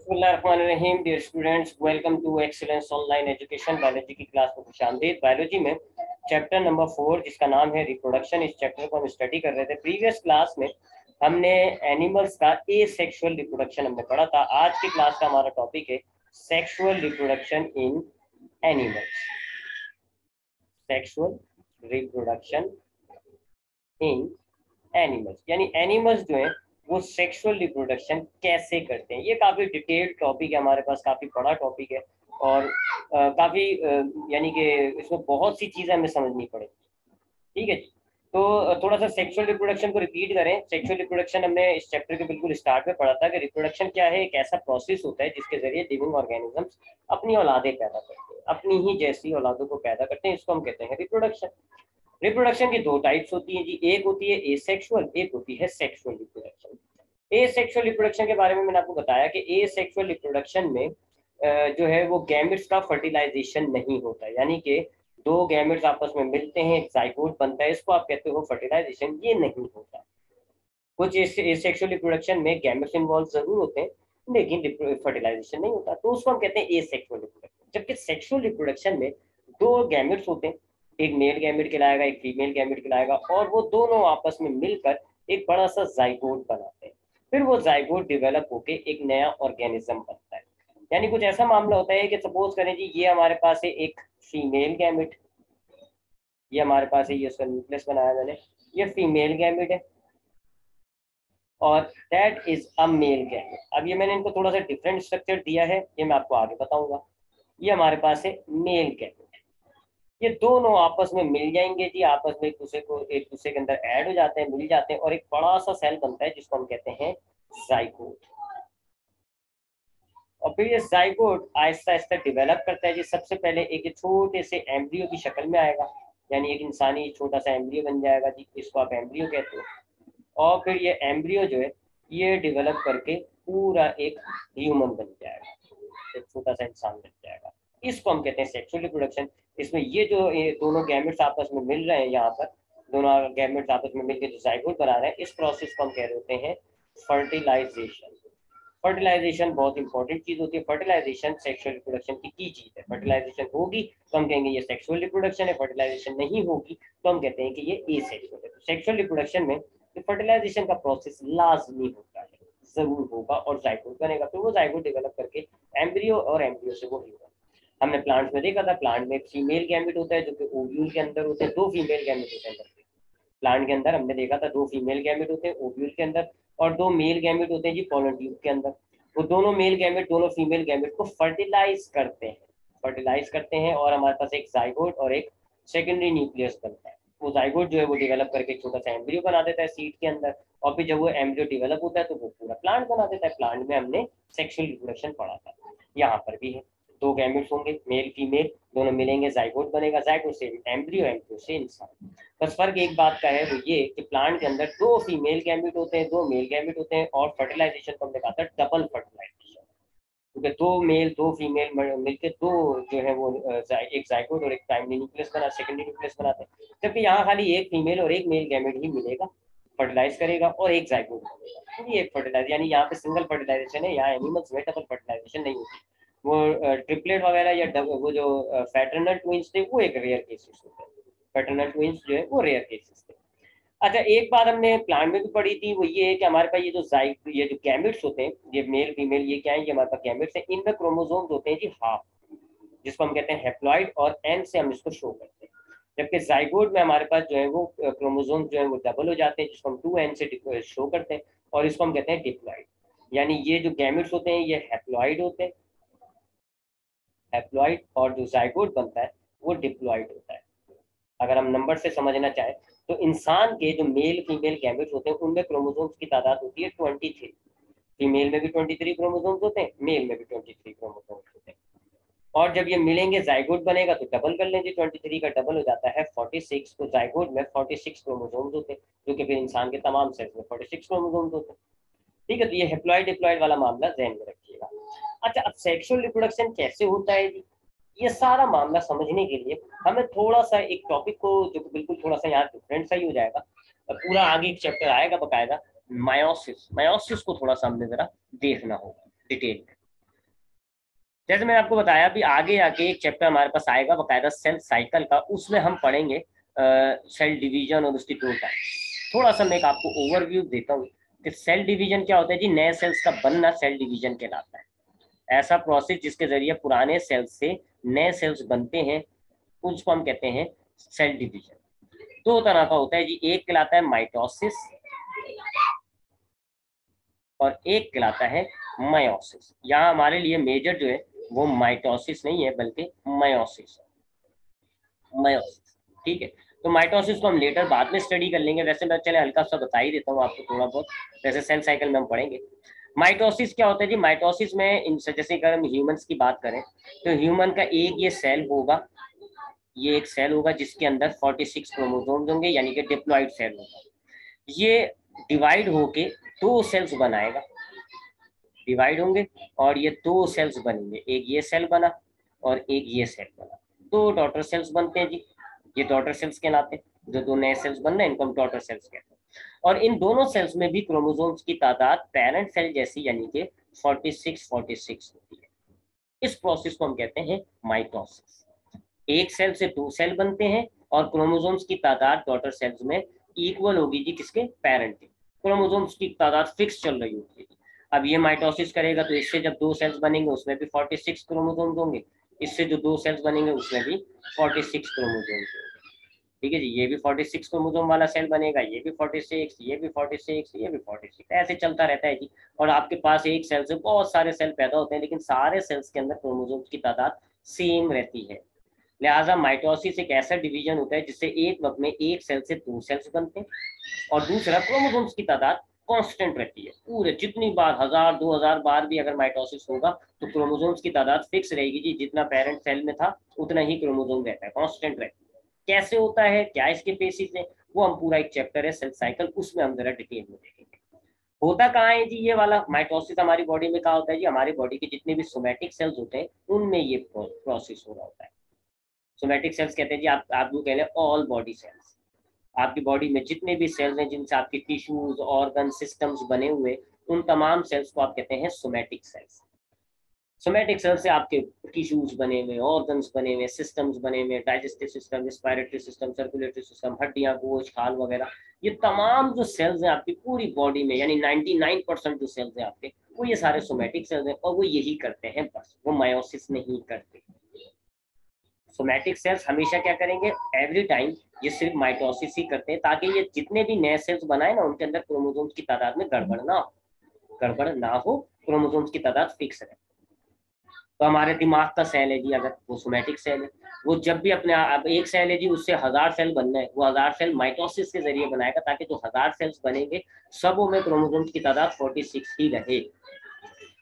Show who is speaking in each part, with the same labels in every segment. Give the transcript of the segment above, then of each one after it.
Speaker 1: बिस्मिल्लाहिर्रहमानिर्रहीम। Dear students, welcome to excellence online education. Biology की class में खुशामदीद। बायोलॉजी में चैप्टर नंबर 4 जिसका नाम है रिप्रोडक्शन, इस चैप्टर को हम स्टडी कर रहे थे। प्रीवियस क्लास में हमने एनिमल्स का एसेक्सुअल रिप्रोडक्शन हमने पढ़ा था। आज की क्लास का हमारा टॉपिक है sexual reproduction in animals. Sexual reproduction in animals, यानी एनिमल्स जो है वो सेक्सुअल रिप्रोडक्शन कैसे करते हैं। ये काफ़ी डिटेल्ड टॉपिक है, हमारे पास काफ़ी बड़ा टॉपिक है और काफ़ी यानी कि इसमें बहुत सी चीज़ें हमें समझनी पड़ेगी। ठीक है जी। तो थोड़ा सा सेक्सुअल रिप्रोडक्शन को रिपीट करें। सेक्सुअल रिप्रोडक्शन हमने इस चैप्टर के बिल्कुल स्टार्ट में पढ़ा था कि रिप्रोडक्शन क्या है। एक ऐसा प्रोसेस होता है जिसके जरिए लिविंग ऑर्गेनिजम्स अपनी औलादें पैदा करते हैं, अपनी ही जैसी औलादों को पैदा करते हैं। इसको हम कहते हैं रिप्रोडक्शन। रिप्रोडक्शन की दो टाइप्स होती हैं जी, एक होती है एसेक्सुअल, एक होती है सेक्सुअल रिप्रोडक्शन। एसेक्सुअल रिप्रोडक्शन के बारे में मैंने आपको बताया कि एसेक्सुअल रिप्रोडक्शन में जो है वो गैमेट्स का फर्टिलाइजेशन नहीं होता, यानी कि दो गैमेट्स आपस में मिलते हैं, एक जाइगोट बनता है, इसको आप कहते हो फर्टिलाइजेशन। ये नहीं होता। कुछ एसेक्सुअल रिप्रोडक्शन में गैमेट्स इन्वॉल्व जरूर होते हैं लेकिन फर्टिलाइजेशन नहीं होता, तो उसको हम कहते हैं एसेक्सुअल रिप्रोडक्शन। जबकि सेक्सुअल रिप्रोडक्शन में दो गैमेट्स होते हैं, एक मेल गैमेट कहलाएगा, एक फीमेल गैमेट कहलाएगा, और वो दोनों आपस में मिलकर एक बड़ा सा जाइगोट बनाते हैं। फिर वो जाइगोट डेवलप होके एक नया ऑर्गेनिज्म बनता है। यानी कुछ ऐसा मामला होता है कि सपोज करें जी, ये हमारे पास है एक फीमेल गैमेट, ये हमारे पास है, ये उसका न्यूक्लियस बनाया मैंने, ये फीमेल गैमेट है और that is a male gamete. अब ये मैंने इनको थोड़ा सा डिफरेंट स्ट्रक्चर दिया है, ये मैं आपको आगे बताऊंगा। ये हमारे पास है मेल गैमेट, ये दोनों आपस में मिल जाएंगे जी, आपस में एक दूसरे के अंदर ऐड हो जाते हैं, मिल जाते हैं और एक बड़ा सा सेल बनता है जिसको हम कहते हैं जाइगोट। और फिर ये जाइगोट आहिस्ता आहिस्ता डेवलप करता है जी। सबसे पहले एक छोटे से एम्ब्रियो की शक्ल में आएगा, यानी एक इंसानी छोटा सा एम्ब्रियो बन जाएगा जी, इसको आप एम्ब्रियो कहते हो। और फिर ये एम्ब्रियो जो है ये डेवलप करके पूरा एक ह्यूमन बन जाएगा, एक छोटा सा इंसान बन जाएगा। इसको हम कहते हैं सेक्सुअल रिप्रोडक्शन। इसमें ये दोनों गैमेट्स आपस में मिल रहे हैं, यहाँ पर दोनों गैमेट्स आपस में मिलकर जो जाइगोट बना रहे हैं, इस प्रोसेस को हम कह रहे हैं फर्टिलाइजेशन। फर्टिलाइजेशन बहुत इंपॉर्टेंट चीज होती है। फर्टिलाइजेशन सेक्सुअल रिप्रोडक्शन की चीज है। फर्टिलाइजेशन होगी तो हम कहेंगे ये सेक्सुअल रिप्रोडक्शन है, फर्टिलाइजेशन नहीं होगी तो हम कहते हैं कि ये एसेक्सुअल है। सेक्सुअल रिप्रोडक्शन में फर्टिलाइजेशन का प्रोसेस लाजमी होता है, जरूर होगा और जाइगोट बनेगा, तो वो जाइगोट डेवलप करके एम्ब्रियो और एम्ब्रियो से वो ह्यूमन। हमने प्लांट में देखा था, प्लांट में फीमेल गैमेट होता है जो कि ओव्यूल के अंदर होते हैं, दो फीमेल गैमेट होते हैं प्लांट के अंदर। हमने देखा था दो फीमेल गैमेट होते हैं ओव्यूल के अंदर और दो मेल गैमेट होते हैं जी पोलन ट्यूब के अंदर। वो दोनों मेल गैमेट दोनों फीमेल गैमेट को फर्टिलाइज करते हैं और हमारे पास एक जाइगोट और एक सेकेंडरी न्यूक्लियस बनता है। वो जाइगोट जो है वो डेवलप करके छोटा सा एम्ब्रियो बना देता है सीड के अंदर, और फिर जब वो एम्ब्रियो डेवलप होता है तो वो पूरा प्लांट बना देता है। प्लांट में हमने सेक्सुअल रिप्रोडक्शन पढ़ा था, यहाँ पर भी है। दो गैमेट्स होंगे मेल फीमेल, दोनों मिलेंगे, जाइगोट बनेगा, जाइगोट से एम्ब्रियो, एम्ब्रियो से इंसान। बस फर्क एक बात का है, वो ये कि प्लांट के अंदर दो फीमेल गैमेट होते हैं, दो मेल गैमेट होते हैं, और फर्टिलाइजेशन को हमने कहा था डबल फर्टिलाइजेशन, क्योंकि दो मेल दो फीमेल मिलकर दो जो है वो एक जाइगोट और एक प्राइमरी न्यूक्लियस बना, सेकेंडरी न्यूक्लियस बनाते हैं। जबकि यहाँ खाली एक फीमेल और एक मेल गैमेट ही मिलेगा, फर्टिलाइज करेगा और एक जाइगोट बनेगा, ये एक फर्टिलाइज, यानी यहाँ पे सिंगल फर्टिलाइजेशन है। यहाँ एनिमल्स में डबल फर्टिलाइजेशन नहीं होती। वो ट्रिपलेट वगैरह या वो जो फैटर्नल ट्विंस थे वो एक रेयर केसेस होते हैं। पैटर्नल ट्विंस जो है वो रेयर केसेस थे। अच्छा, एक बात हमने प्लांट में भी पढ़ी थी, वो ये है कि हमारे पास ये जो गैमेट्स होते हैं, ये मेल फीमेल, ये क्या है, ये हमारे पास गैमेट्स हैं, इनमें क्रोमोसोम्स होते हैं जी हाफ, जिसको हम कहते हैं हेप्लॉइड, और एन से हम इसको शो करते हैं। जबकि जाइगोट में हमारे पास जो है वो क्रोमोसोम जो है वो डबल हो जाते हैं, जिसको हम 2n से शो करते हैं, और इसको हम कहते हैं डिप्लॉइड। यानी ये जो गैमेट्स होते हैं ये हेप्लॉइड होते हैं, हेप्लॉइड, और जो जाइगोट बनता है वो डिप्लॉइड होता है। अगर हम नंबर से समझना चाहें तो इंसान के जो मेल फीमेल गैमेट्स होते हैं उनमें क्रोमोसोम्स की तादाद होती है 23। फीमेल में भी 23 क्रोमोसोम्स होते हैं, मेल में भी 23 क्रोमोसोम्स होते हैं। और जब ये मिलेंगे जाइगोट बनेगा तो डबल कर लेंगे, 23 का डबल हो जाता है 46। तो जाइगोट में 46 क्रोमोसोम्स होते हैं, जो कि फिर इंसान के तमाम सेल्स में 46 क्रोमोसोम्स होते हैं। ठीक है, तो ये हेप्लॉइड डिप्लॉइड वाला मामला ध्यान में रखिएगा। अच्छा, अब सेक्सुअल रिप्रोडक्शन कैसे होता है जी, ये सारा मामला समझने के लिए हमें थोड़ा सा एक टॉपिक को, जो बिल्कुल थोड़ा सा यहाँ डिफरेंट सा ही हो जाएगा, पूरा आगे एक चैप्टर आएगा बकायदा, मायोसिस। मायोसिस को थोड़ा सा हमने जरा देखना होगा डिटेल में। जैसे मैंने आपको बताया भी आगे आके एक चैप्टर हमारे पास आएगा बकायदा सेल साइकिल का, उसमें हम पढ़ेंगे सेल डिवीजन और उसकी दो टाइप। थोड़ा सा मैं एक आपको ओवरव्यू देता हूँ कि सेल डिवीजन क्या होता है जी। नए सेल्स का बनना सेल डिवीजन कहलाता है। ऐसा प्रोसेस जिसके जरिए पुराने सेल्स से नए सेल्स बनते हैं, उसको हम कहते हैं सेल डिवीजन। दो तरह का होता है जी, एक कहलाता है माइटोसिस और एक कहलाता है मायोसिस। यहाँ हमारे लिए मेजर जो है वो माइटोसिस नहीं है बल्कि मायोसिस है। मायोसिस, ठीक है। तो माइटोसिस को हम लेटर बाद में स्टडी कर लेंगे। वैसे मैं चले हल्का सा बता ही देता हूँ आपको थोड़ा बहुत, वैसे सेल साइकिल में हम पढ़ेंगे। माइटोसिस क्या होता है जी। माइटोसिस में जैसे अगर हम ह्यूमंस की बात करें तो ह्यूमन का एक ये सेल होगा, ये एक सेल होगा जिसके अंदर 46 क्रोमोसोम्स होंगे, यानी कि डिप्लॉइड सेल होगा। ये डिवाइड होके दो सेल्स बनाएगा, डिवाइड होंगे और ये दो सेल्स बनेंगे, एक ये सेल बना और एक ये सेल बना, दो डॉटर सेल्स बनते हैं जी। ये डॉटर सेल्स कहलाते हैं, जो दो नए सेल्स बन रहे हैं इनको हम डॉटर सेल्स कहते हैं। और इन दोनों सेल्स में भी क्रोमोसोम्स की तादाद पेरेंट सेल जैसी यानी कि 46 होती है। इस प्रोसेस को हम कहते हैं माइटोसिस। एक सेल से दो सेल बनते हैं और क्रोमोसोम्स की तादाद डॉटर सेल्स में इक्वल होगी जी किसके, पेरेंट के। क्रोमोसोम्स की तादाद फिक्स चल रही होती है। अब ये माइटोसिस करेगा तो इससे जब दो सेल्स बनेंगे उसमें भी 46 क्रोमोसोम्स होंगे, इससे जो दो सेल्स बनेंगे उसमें भी 46 क्रोमोसोम्स होंगे। ठीक है जी, ये भी 46 क्रोमोसोम वाला सेल बनेगा, ये भी 46, ये भी 46, ये भी 46, ऐसे चलता रहता है जी। और आपके पास एक सेल से बहुत सारे सेल पैदा होते हैं, लेकिन सारे सेल्स के अंदर क्रोमोसोम्स की तादाद सेम रहती है। लिहाजा माइटोसिस एक ऐसा डिवीजन होता है जिससे एक वक्त में एक सेल से दो सेल्स बनते हैं और दूसरा क्रोमोसोम्स की तादाद कांस्टेंट रहती है। पूरे जितनी बार 1000 2000 बार भी अगर माइटोसिस होगा तो क्रोमोसोम्स की तादाद फिक्स रहेगी जी, जितना पेरेंट सेल में था उतना ही क्रोमोसोम रहता है, कांस्टेंट रहता है। कैसे होता है, क्या इसके बेसिस है, वो हम पूरा एक चैप्टर है सेल साइकिल, उसमें हम जरा डिटेल में देखेंगे। होता कहाँ है जी ये वाला माइटोसिस हमारी बॉडी में कहाँ होता है जी। हमारी बॉडी के जितने भी सोमैटिक सेल्स होते हैं उनमें ये प्रोसेस हो रहा होता है। सोमैटिक सेल्स कहते हैं जी, आप लोग कह लें ऑल बॉडी सेल्स। आपकी बॉडी में जितने भी सेल्स हैं जिनसे आपके टिश्यूज ऑर्गन सिस्टम्स बने हुए, उन तमाम सेल्स को आप कहते हैं सोमैटिक सेल्स। सोमैटिक सेल से आपके टिश्यूज बने हुए, ऑर्गन्स बने हुए, सिस्टम्स बने हुए, digestive system, respiratory system, circulatory system, हड्डियां, गोश्त, खाल वगैरह, ये तमाम जो सेल्स हैं आपकी पूरी बॉडी में, यानी 99% जो सेल्स हैं आपके, वो ये सारे सोमैटिक सेल्स हैं और वो यही करते हैं, बस वो मायोसिस नहीं करते। सोमैटिक सेल्स हमेशा क्या करेंगे, एवरी टाइम ये सिर्फ माइटोसिस ही करते हैं ताकि ये जितने भी नए सेल्स बनाए ना उनके अंदर क्रोमोसोम्स की तादाद में गड़बड़ ना हो, क्रोमोसोम्स की तादाद फिक्स रहे। तो हमारे दिमाग का सेल है जी, अगर वो सोमैटिक सेल है, वो जब भी अपने अब एक सेल है जी उससे 1000 सेल बनना है, वो 1000 सेल माइटोसिस के जरिए बनाएगा ताकि जो 1000 सेल्स बनेंगे सबों में क्रोमोसोम्स की तादाद 46 ही रहे।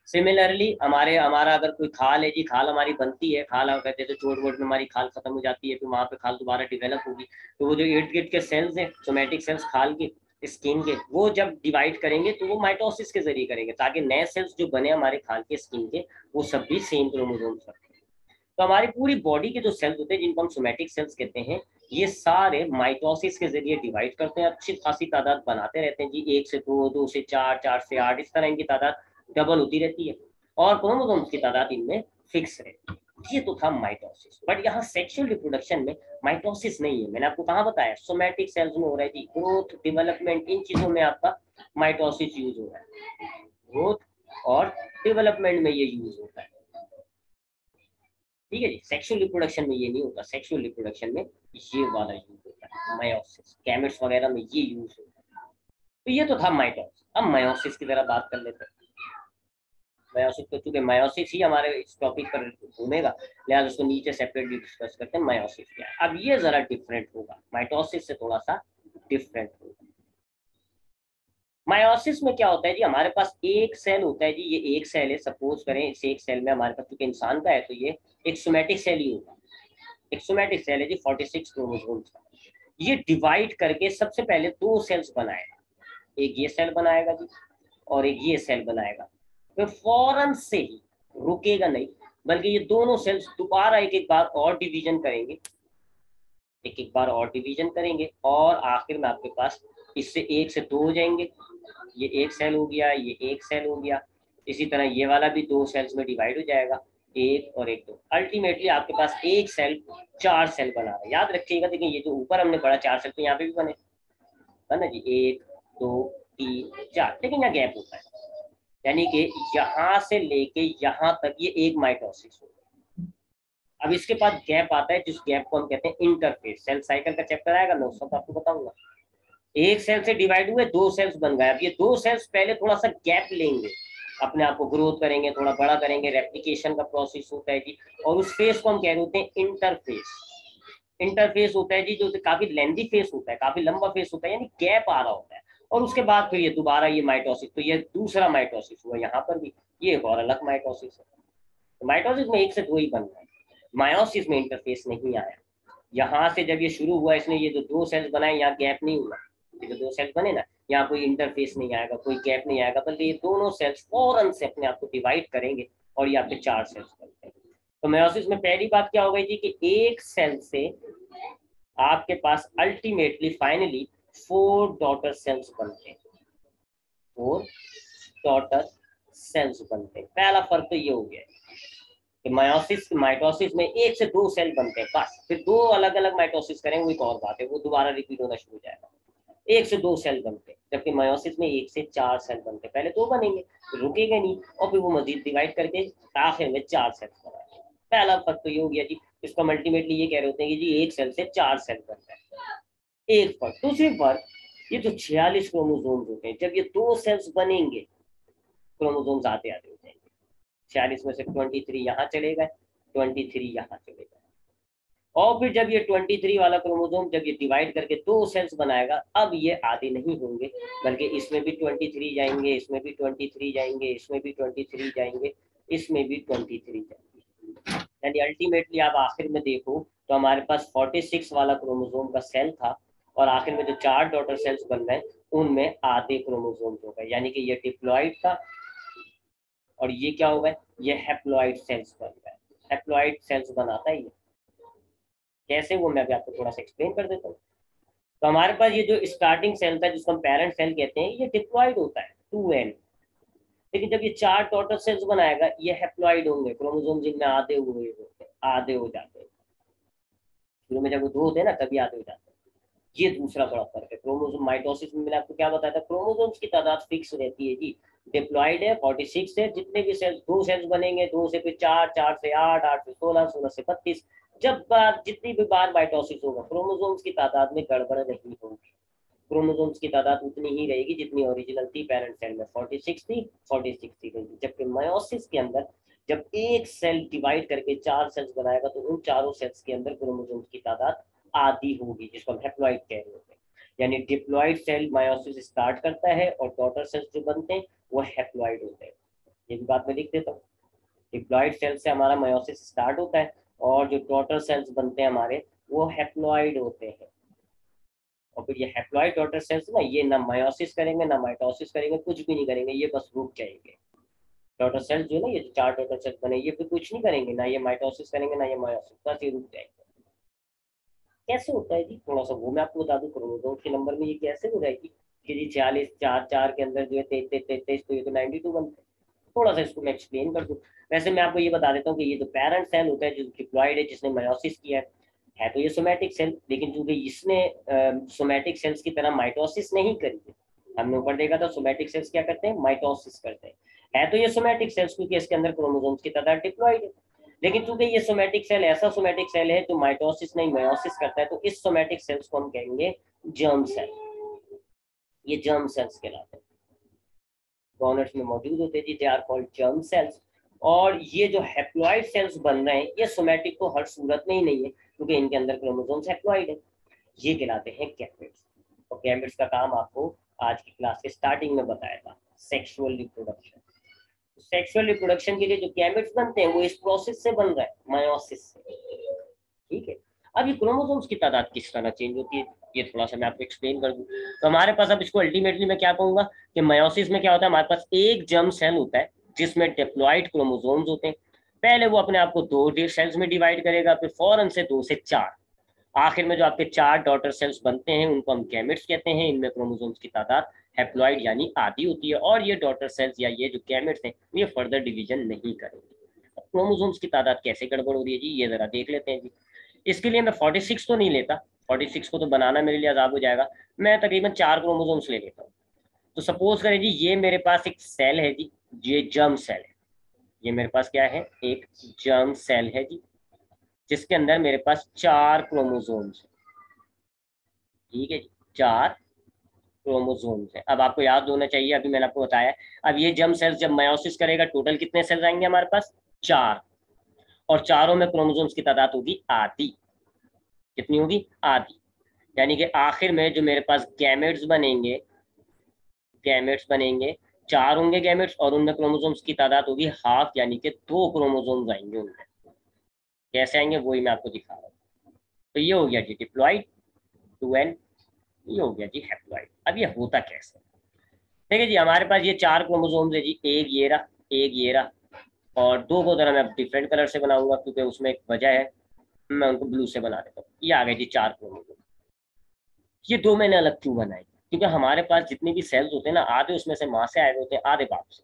Speaker 1: सिमिलरली हमारा अगर कोई खाल है जी, खाल हमारी बनती है, खाल अगर जैसे चोट वोट में हमारी खाल खत्म हो जाती है फिर वहां पे खाल दोबारा डेवलप होगी, तो वो जो इर्द गिर्द के सेल्स हैं सोमैटिक सेल्स खाल के स्किन के, वो जब डिवाइड करेंगे तो वो माइटोसिस के जरिए करेंगे ताकि नए सेल्स जो बने हमारे खाल के स्किन के वो सब भी सेम क्रोमोसोम्स रखें। तो हमारी पूरी बॉडी के जो सेल्स होते हैं जिनको हम सोमैटिक सेल्स कहते हैं, ये सारे माइटोसिस के जरिए डिवाइड करते हैं, अच्छी खासी तादाद बनाते रहते हैं जी, 1 से 2, 2 से 4, 4 से 8, इस तरह इनकी तादाद डबल होती रहती है और क्रोमोसोम्स की तादाद इनमें फिक्स रहती है। ये तो था माइटोसिस। बट यहाँ सेक्सुअल रिप्रोडक्शन में माइटोसिस नहीं है। मैंने आपको कहाँ बताया, सोमैटिक सेल्स में हो रहा है जी, ग्रोथ डेवलपमेंट इन चीजों में आपका माइटोसिस यूज हो रहा है, ग्रोथ और डेवलपमेंट में ये यूज होता है। ठीक है जी, सेक्सुअल रिप्रोडक्शन में ये नहीं होता, सेक्सुअल रिप्रोडक्शन में ये वाला यूज होता है, मायोसिस गैमेट्स वगैरह में ये यूज होता है। तो ये तो था माइटोसिस। अब मायोसिस की तरह बात कर लेते हैं। मायोसिस तो चूंकि मायोसिस ही हमारे इस टॉपिक पर घूमेगा, लिहाजा उसको नीचे सेपरेटली डिस्कस करते हैं मायोसिस क्या है। अब ये जरा डिफरेंट होगा, माइटोसिस से थोड़ा सा डिफरेंट होगा। मायोसिस में क्या होता है जी, हमारे पास एक सेल होता है जी, ये एक सेल है, सपोज करें इस एक सेल में हमारे पास, क्योंकि इंसान का है तो ये एक सोमैटिक सेल ही होगा। एक सोमैटिक सेल है जी 46 क्रोमोसोम्स का। ये डिवाइड करके सबसे पहले दो सेल्स बनाएगा, एक ये सेल बनाएगा जी और एक ये सेल बनाएगा। फिर फौरन से ही रुकेगा नहीं, बल्कि ये दोनों सेल्स दोबारा एक एक बार और डिवीजन करेंगे, एक एक बार और डिवीजन करेंगे और आखिर में आपके पास इससे एक से दो हो जाएंगे। ये एक सेल हो गया, ये एक सेल हो गया, इसी तरह ये वाला भी दो सेल्स में डिवाइड हो जाएगा एक और एक दो, अल्टीमेटली आपके पास एक सेल 4 सेल बना रहा है। याद रखिएगा, देखिए ये जो ऊपर हमने पढ़ा 4 सेल, तो यहाँ पे भी बने है ना जी, 1 2 3 4, लेकिन यहाँ गैप होता है, यानी कि यहाँ से लेके यहाँ तक ये एक माइटोसिस होगा। अब इसके बाद गैप आता है, जिस गैप को हम कहते हैं इंटरफेस। सेल साइकिल का चैप्टर आएगा ना, उस वक्त आपको बताऊंगा। एक सेल से डिवाइड हुए 2 सेल्स बन गए। अब ये 2 सेल्स पहले थोड़ा सा गैप लेंगे, अपने आप को ग्रोथ करेंगे, थोड़ा बड़ा करेंगे, रेप्लिकेशन का प्रोसेस होता है जी। और उस फेस को हम कह रहे होते हैं इंटरफेस। इंटरफेस होता है जी, जो काफी लेंथी फेस होता है, काफी लंबा फेस होता है, यानी गैप आ रहा होता है। और उसके बाद फिर ये दोबारा ये माइटोसिस, तो ये दूसरा माइटोसिस हुआ, यहाँ पर भी ये एक और अलग माइटोसिस है। तो माइटोसिस में एक से दो ही बन रहा है, मायोसिस में इंटरफेस नहीं आया। यहाँ से जब ये शुरू हुआ, इसने ये जो 2 सेल्स बनाए, यहाँ गैप नहीं हुआ। ये जो 2 सेल्स बने ना, यहाँ कोई इंटरफेस नहीं आएगा, कोई गैप नहीं आएगा, बल्कि ये दोनों सेल्स फौरन से अपने आप को डिवाइड करेंगे और ये आपके 4 सेल्स बनते हैं। तो मेयोसिस में पहली बात क्या हो गई जी, कि एक सेल से आपके पास अल्टीमेटली फाइनली 4 डॉटर सेल्स बनते हैं, 4 डॉटर सेल्स बनते हैं। पहला फर्क तो ये हो गया कि मायोसिस माइटोसिस में एक से दो सेल बनते हैं बस, फिर दो अलग अलग माइटोसिस करेंगे वो एक और बात है, वो दोबारा रिपीट होना शुरू हो जाएगा। एक से दो सेल बनते हैं, जबकि मायोसिस में एक से 4 सेल बनते हैं। पहले 2 बनेंगे, रुकेंगे नहीं, और फिर वो मजीद डिवाइड करके आखिर में 4 सेल्स बनाएंगे। पहला फर्क तो ये हो गया जी। इसको हम अल्टीमेटली ये कह रहे होते हैं कि जी एक सेल से 4 सेल बनता है। एक फर्क। दूसरी फर्क, ये जो 46 क्रोमोसोम्स होते हैं, जब ये 2 सेल्स बनेंगे, क्रोमोसोम्स आते आते हो जाएंगे। 46 में से 23 यहाँ चले गए, 23 यहाँ चले गए, और फिर जब ये 23 वाला क्रोमोसोम जब ये डिवाइड करके 2 सेल्स बनाएगा, अब ये आधे नहीं होंगे, बल्कि इसमें भी 23 जाएंगे, इसमें भी 23 जाएंगे, इसमें भी 23 जाएंगे, इसमें भी 23 जाएंगे। यानी अल्टीमेटली आप आखिर में देखो तो हमारे पास 46 वाला क्रोमोसोम का सेल था, और आखिर में जो 4 डॉटर सेल्स बन गए उनमें आधे क्रोमोसोम हो गए, यानी कि ये डिप्लॉइड था और ये क्या हो गए, ये हैप्लॉइड सेल्स बन गए। हैप्लॉइड सेल्स बनाता है ये कैसे, वो मैं भी आपको थोड़ा सा एक्सप्लेन कर देता हूँ। तो हमारे पास ये जो स्टार्टिंग सेल था, जिसको हम पेरेंट सेल कहते हैं, ये डिप्लॉइड होता है 2n, लेकिन जब ये 4 टोटल सेल्स बनाएगा, ये हैप्लॉइड होंगे, क्रोमोसोम जिनमें आधे हुए होते हैं, आधे हो जाते हैं। शुरू में जब वो 2 होते हैं ना, तभी आधे हो जाते हैं। ये दूसरा बड़ा फर्क है। क्रोमोसोम माइटोसिस में मैंने आपको क्या बताया था, क्रोमोसोम्स की तादाद फिक्स रहती है जी। डिप्लॉइड है 46 है, जितने भी सेल्स 2 सेल्स बनेंगे, 2 से फिर 4, 4 से 8, 8 से 16, 16 से 32। जब बार जितनी भी बार माइटोसिस होगा, क्रोमोसोम्स की तादाद में गड़बड़ नहीं होगी। क्रोमोसोम्स की तादाद उतनी ही रहेगी जितनी ओरिजिनल थी पेरेंट सेल में, 46 थी, 46 थी रहेगी। जबकि मायोसिस के अंदर जब एक सेल डिवाइड करके 4 सेल्स बनाएगा, तो उन चारों सेल्स के अंदर क्रोमोसोम्स की तादाद आधी होगी, जिसको हम हैप्लॉइड कह रहे होते हैं। यानी डिप्लॉइड सेल मायोसिस स्टार्ट करता है, और डॉटर सेल्स जो बनते हैं वो हैप्लॉइड होते हैं। ये भी बात मैं लिख देता हूँ। डिप्लॉइड सेल से हमारा मायोसिस स्टार्ट होता है, और जो डॉटर सेल्स बनते हैं हमारे, वो हैप्लॉइड होते हैं। और फिर ये हैप्लॉइड डॉटर सेल्स ना, ये ना मायोसिस करेंगे, ना माइटोसिस करेंगे, कुछ भी नहीं करेंगे, ये बस रुक जाएंगे। डॉटर सेल्स जो है ना, ये जो 4 डॉटर सेल्स बने, ये फिर कुछ नहीं करेंगे, ना ये माइटोसिस करेंगे, ना ये मायोसिस, बस ये रुक जाएंगे। कैसे होता है जी, थोड़ा सा वो मैं आपको बता दूं, क्रोमोसोम के नंबर में ये कैसे हो जाएगी कि जी 46 4 4 के अंदर जो है 33 33, तो ये तो 92 बनते हैं। थोड़ा सा इसको मैं एक्सप्लेन कर दूं। वैसे मैं आपको ये बता देता हूँ कि ये जो पेरेंट सेल होता है, जो डिप्लॉइड है, जिसने मायोसिस किया है तो ये सोमैटिक सेल, लेकिन चूंकि इसने सोमैटिक सेल्स की तरह माइटोसिस नहीं करी है, हमने ऊपर देखा था सोमैटिक सेल्स क्या करते हैं, माइटोसिस करते हैं। है तो ये सोमैटिक सेल्स, क्योंकि इसके अंदर क्रोमोसोम्स की तादाद डिप्लॉइड है। लेकिन चूंकि ये सोमैटिक सेल ऐसा सोमैटिक सेल है जो माइटोसिस नहीं मायोसिस करता है, तो इस सोमैटिक सेल्स को हम कहेंगे जर्म सेल। ये जर्म सेल्स कहलाते हैं, गॉनेट्स में मौजूद होते हैं, they are called germ cells. और ये जो हैप्लॉइड सेल्स बन रहे हैं, ये सोमैटिक तो हर सूरत में ही नहीं है, क्योंकि इनके अंदर क्रोमोसोम्स हैप्लॉइड है। ये कहलाते हैं गैमेट्स। और गैमेट्स का काम आपको आज की क्लास के स्टार्टिंग में बताया था, सेक्सुअल रिप्रोडक्शन। सेक्सुअल रिप्रोडक्शन के लिए जो गैमेट्स बनते हैं, वो इस प्रोसेस से बन रहा है, मायोसिस से। ठीक है। अब ये क्रोमोसोम्स की तादाद किस तरह चेंज होती है, ये थोड़ा सा मैं आपको एक्सप्लेन कर दूं। तो हमारे पास अब इसको अल्टीमेटली मैं क्या कहूंगा कि मायोसिस में क्या होता है, हमारे पास एक जर्म सेल होता है जिसमें डिप्लॉइड क्रोमोसोम्स होते हैं। पहले वो अपने आप को 2 सेल्स में डिवाइड करेगा, फिर फौरन से 2 से 4, आखिर में जो आपके 4 डॉटर सेल्स बनते हैं उनको हम गैमेट्स कहते हैं। इनमें क्रोमोसोम्स की तादाद हैप्लॉइड यानी आधी होती है, और ये डॉटर सेल्स या ये जो गैमेट्स हैं ये फर्दर डिवीजन नहीं करेंगे। क्रोमोसोम्स की तादाद कैसे गड़बड़ हो रही है जी, ये जरा देख लेते हैं जी। इसके लिए मैं 46 तो नहीं लेता, 46 को तो बनाना मेरे लिए अजाब हो जाएगा, मैं तकरीबन 4 क्रोमोसोम्स ले लेता हूँ। तो सपोज करें जी ये मेरे पास एक सेल है जी, ये जर्म सेल है, ये मेरे पास क्या है, एक जर्म सेल है जी, जिसके अंदर मेरे पास 4 क्रोमोसोम्स है। ठीक है जी, 4 क्रोमोसोम्स है। अब आपको याद होना चाहिए, अभी मैंने आपको बताया, अब ये जर्म सेल्स जब मायोसिस करेगा टोटल कितने सेल्स आएंगे हमारे पास, 4, और चारों में क्रोमोसोम्स की तादाद होगी आधी। कितनी होगी, आधी। यानी कि आखिर में जो मेरे पास गैमेट्स बनेंगे, गैमेट्स बनेंगे, 4 होंगे गैमेट्स, और उनमें क्रोमोसोम्स की तादाद होगी हाफ, यानी कि 2 क्रोमोसोम्स आएंगे उनमें। कैसे आएंगे वही मैं आपको दिखा रहा हूँ। तो ये हो गया जी डिप्लॉइड 2n, ये हो गया जी हैप्लॉइड। अब ये होता कैसे, ठीक है जी, हमारे पास ये 4 क्रोमोसोम्स है जी, एक ये रहा, एक ये रहा, और दो को जरा मैं डिफरेंट कलर से बनाऊंगा क्योंकि उसमें एक वजह है, मैं उनको ब्लू से बना देता हूँ। ये आ गए जी 4 क्रोमोसोम। ये दो मैंने अलग क्यों बनाए, क्योंकि हमारे पास जितने भी सेल्स होते हैं ना, आधे उसमें से माँ से आए हुए होते हैं, आधे बाप से।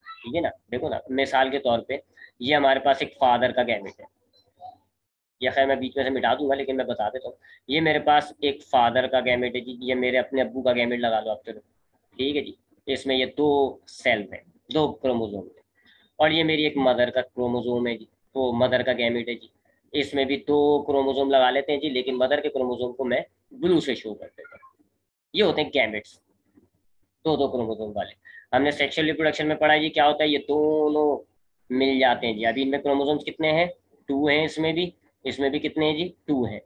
Speaker 1: ठीक है ना, देखो ना, मिसाल के तौर पे ये हमारे पास एक फादर का गैमेट है, या खैर मैं बीच में से मिटा दूंगा लेकिन मैं बता देता हूँ। ये मेरे पास एक फादर का गैमेट है जी, ये मेरे अपने अब्बू का गैमेट लगा लो आप, चलो ठीक है जी। इसमें ये 2 सेल्स हैं, 2 क्रोमोसोम है, और ये मेरी एक मदर का क्रोमोसोम है जी, तो मदर का गैमेट है जी। इसमें भी 2 क्रोमोसोम लगा लेते हैं जी, लेकिन मदर के क्रोमोसोम को मैं ब्लू से शो कर देता हूँ। ये होते हैं गैमेट्स, 2 क्रोमोसोम वाले। हमने सेक्सुअल रिप्रोडक्शन में पढ़ा जी क्या होता है, ये दोनों मिल जाते हैं जी। अभी इनमें क्रोमोसोम्स कितने हैं, 2 हैं, इसमें भी कितने हैं जी, 2 हैं।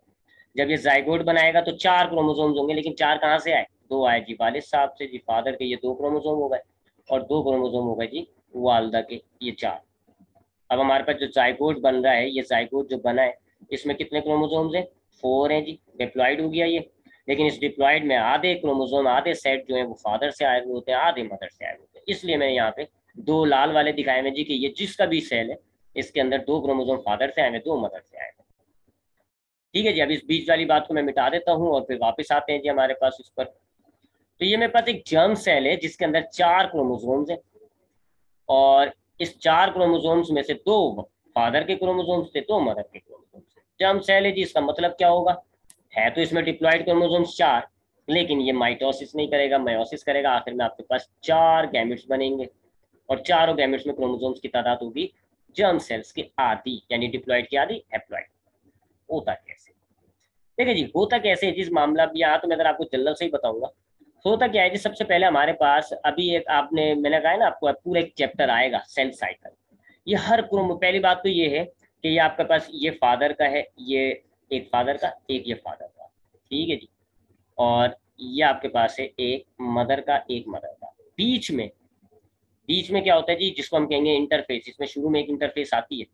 Speaker 1: जब ये जाइगोट बनाएगा तो 4 क्रोमोसोम्स होंगे, लेकिन 4 कहाँ से आए, 2 आए जी वालिद साहब से जी, फादर के ये 2 क्रोमोसोम हो गए, और 2 क्रोमोसोम हो गए जी वालदा के, ये 4। अब हमारे पास जो जाइगोट बन रहा है, ये जाइगोट जो बना है, इसमें कितने क्रोमोसोम्स हैं, 4 हैं जी, डिप्लॉइड हो गया ये। लेकिन इस डिप्लॉइड में आधे क्रोमोसोम, आधे सेट जो है वो फादर से आए हुए होते हैं, आधे मदर से आए हुए होते हैं। इसलिए मैंने यहाँ पे 2 लाल वाले दिखाए हैं जी, कि ये जिसका भी सेल है इसके अंदर 2 क्रोमोसोम फादर से आए हैं, 2 मदर से आए हैं। ठीक है जी, अब इस बीच वाली बात को मैं मिटा देता हूँ और फिर वापस आते हैं जी हमारे पास इस पर। तो ये मेरे पास एक जर्म सेल है जिसके अंदर 4 क्रोमोसोम्स है, और इस 4 क्रोमोसोम्स में से 2 फादर के क्रोमोसोम्स थे, 2 मदर के क्रोमोसोम्स थे। जर्म सेल है जी, इसका मतलब क्या होगा, है तो इसमें डिप्लॉइड क्रोमोसोम्स 4, लेकिन ये माइटोसिस नहीं करेगा, मायोसिस करेगा। आखिर में आपके पास 4 गैमेट्स बनेंगे, और चारों गैमेट्स में क्रोमोसोम्स की तादाद होगी जर्म सेल्स की आधी, यानी डिप्लॉइड की आधी, हैप्लॉइड। होता कैसे, देखिए जी होता कैसे जिस मामला भी, यहाँ तो मैं अगर आपको जल्द से ही बताऊंगा। होता क्या है जी, सबसे पहले हमारे पास अभी एक, आपने मैंने कहा है ना आपको, पूरा एक चैप्टर आएगा सेल साइकिल। ये हर क्रोमो, पहली बात तो ये है कि ये आपके पास ये फादर का है, ये एक फादर का, एक ये फादर का, ठीक है जी। और ये आपके पास है एक मदर का, एक मदर का। बीच में क्या होता है जी, जिसको हम कहेंगे इंटरफेस, इसमें शुरू में एक इंटरफेस आती है।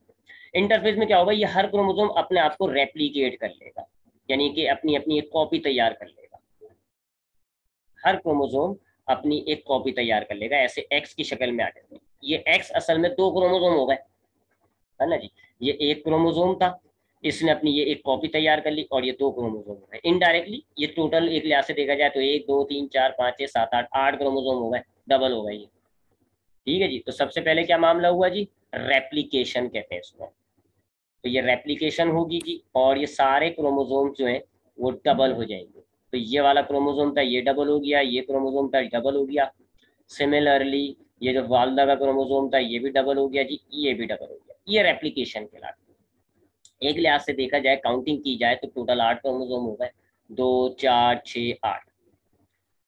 Speaker 1: इंटरफेस में क्या होगा, ये हर क्रोमोसोम अपने आप को रेप्लीकेट कर लेगा, यानी कि अपनी अपनी एक कॉपी तैयार कर लेगा। हर क्रोमोसोम अपनी एक कॉपी तैयार कर लेगा, ऐसे एक्स की शक्ल में आ जाते हैं। ये एक्स असल में 2 क्रोमोसोम हो गए, है ना जी। ये एक क्रोमोसोम था, इसने अपनी ये एक कॉपी तैयार कर ली, और ये 2 क्रोमोसोम हो गए। इनडायरेक्टली ये टोटल एक लिहाज से देखा जाए तो 1 2 3 4 5 6 7 8 8 क्रोमोसोम हो गए, डबल हो गए ये। ठीक है जी, तो सबसे पहले क्या मामला हुआ जी, रेप्लीकेशन कहते हैं इसको। तो ये रेप्लीकेशन होगी जी, और ये सारे क्रोमोसोम जो हैं वो डबल हो जाएंगे। तो ये वाला क्रोमोसोम था, ये डबल हो गया, ये क्रोमोसोम था, डबल हो गया। सिमिलरली ये जो वालदा का क्रोमोसोम था, ये भी डबल हो गया जी, ये भी डबल हो गया। ये रेप्लीकेशन कहलाती है। एक लिहाज से देखा जाए, काउंटिंग की जाए तो टोटल 8 क्रोमोसोम हो गए, 2 4 6 8।